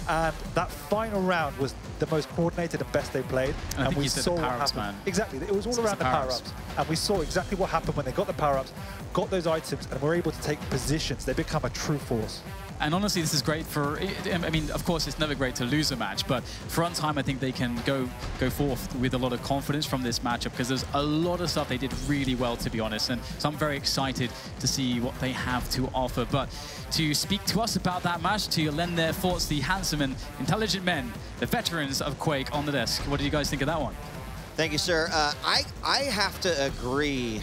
And that final round was the most coordinated and best they played. And we saw what happened. Man. Exactly, it was all around the power-ups. And we saw exactly what happened when they got the power-ups, got those items, and were able to take positions. They become a true force. And honestly, this is great for, I mean, of course, it's never great to lose a match, but for On-Time, I think they can go forth with a lot of confidence from this matchup, because there's a lot of stuff they did really well, to be honest. And so I'm very excited to see what they have to offer. But to speak to us about that match, to lend their thoughts, the handsome and intelligent men, the veterans of Quake on the desk. What do you guys think of that one? Thank you, sir. I have to agree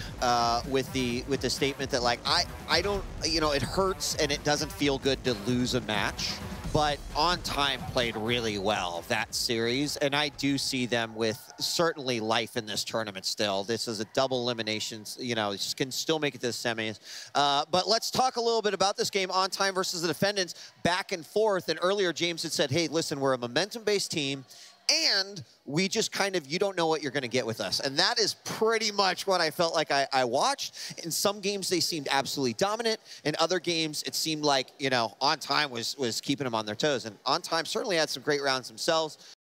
with the statement that, like, I don't, you know, it hurts and it doesn't feel good to lose a match, but On-Time played really well that series, and I do see them with certainly life in this tournament still. This is a double elimination, you know, can still make it to the semis. But let's talk a little bit about this game, On-Time versus the defendants, back and forth. And earlier, James had said, hey, listen, we're a momentum-based team, and we just kind of, you don't know what you're going to get with us. And that is pretty much what I felt like I watched. In some games, they seemed absolutely dominant. In other games, it seemed like, you know, On-Time was keeping them on their toes. And On-Time certainly had some great rounds themselves.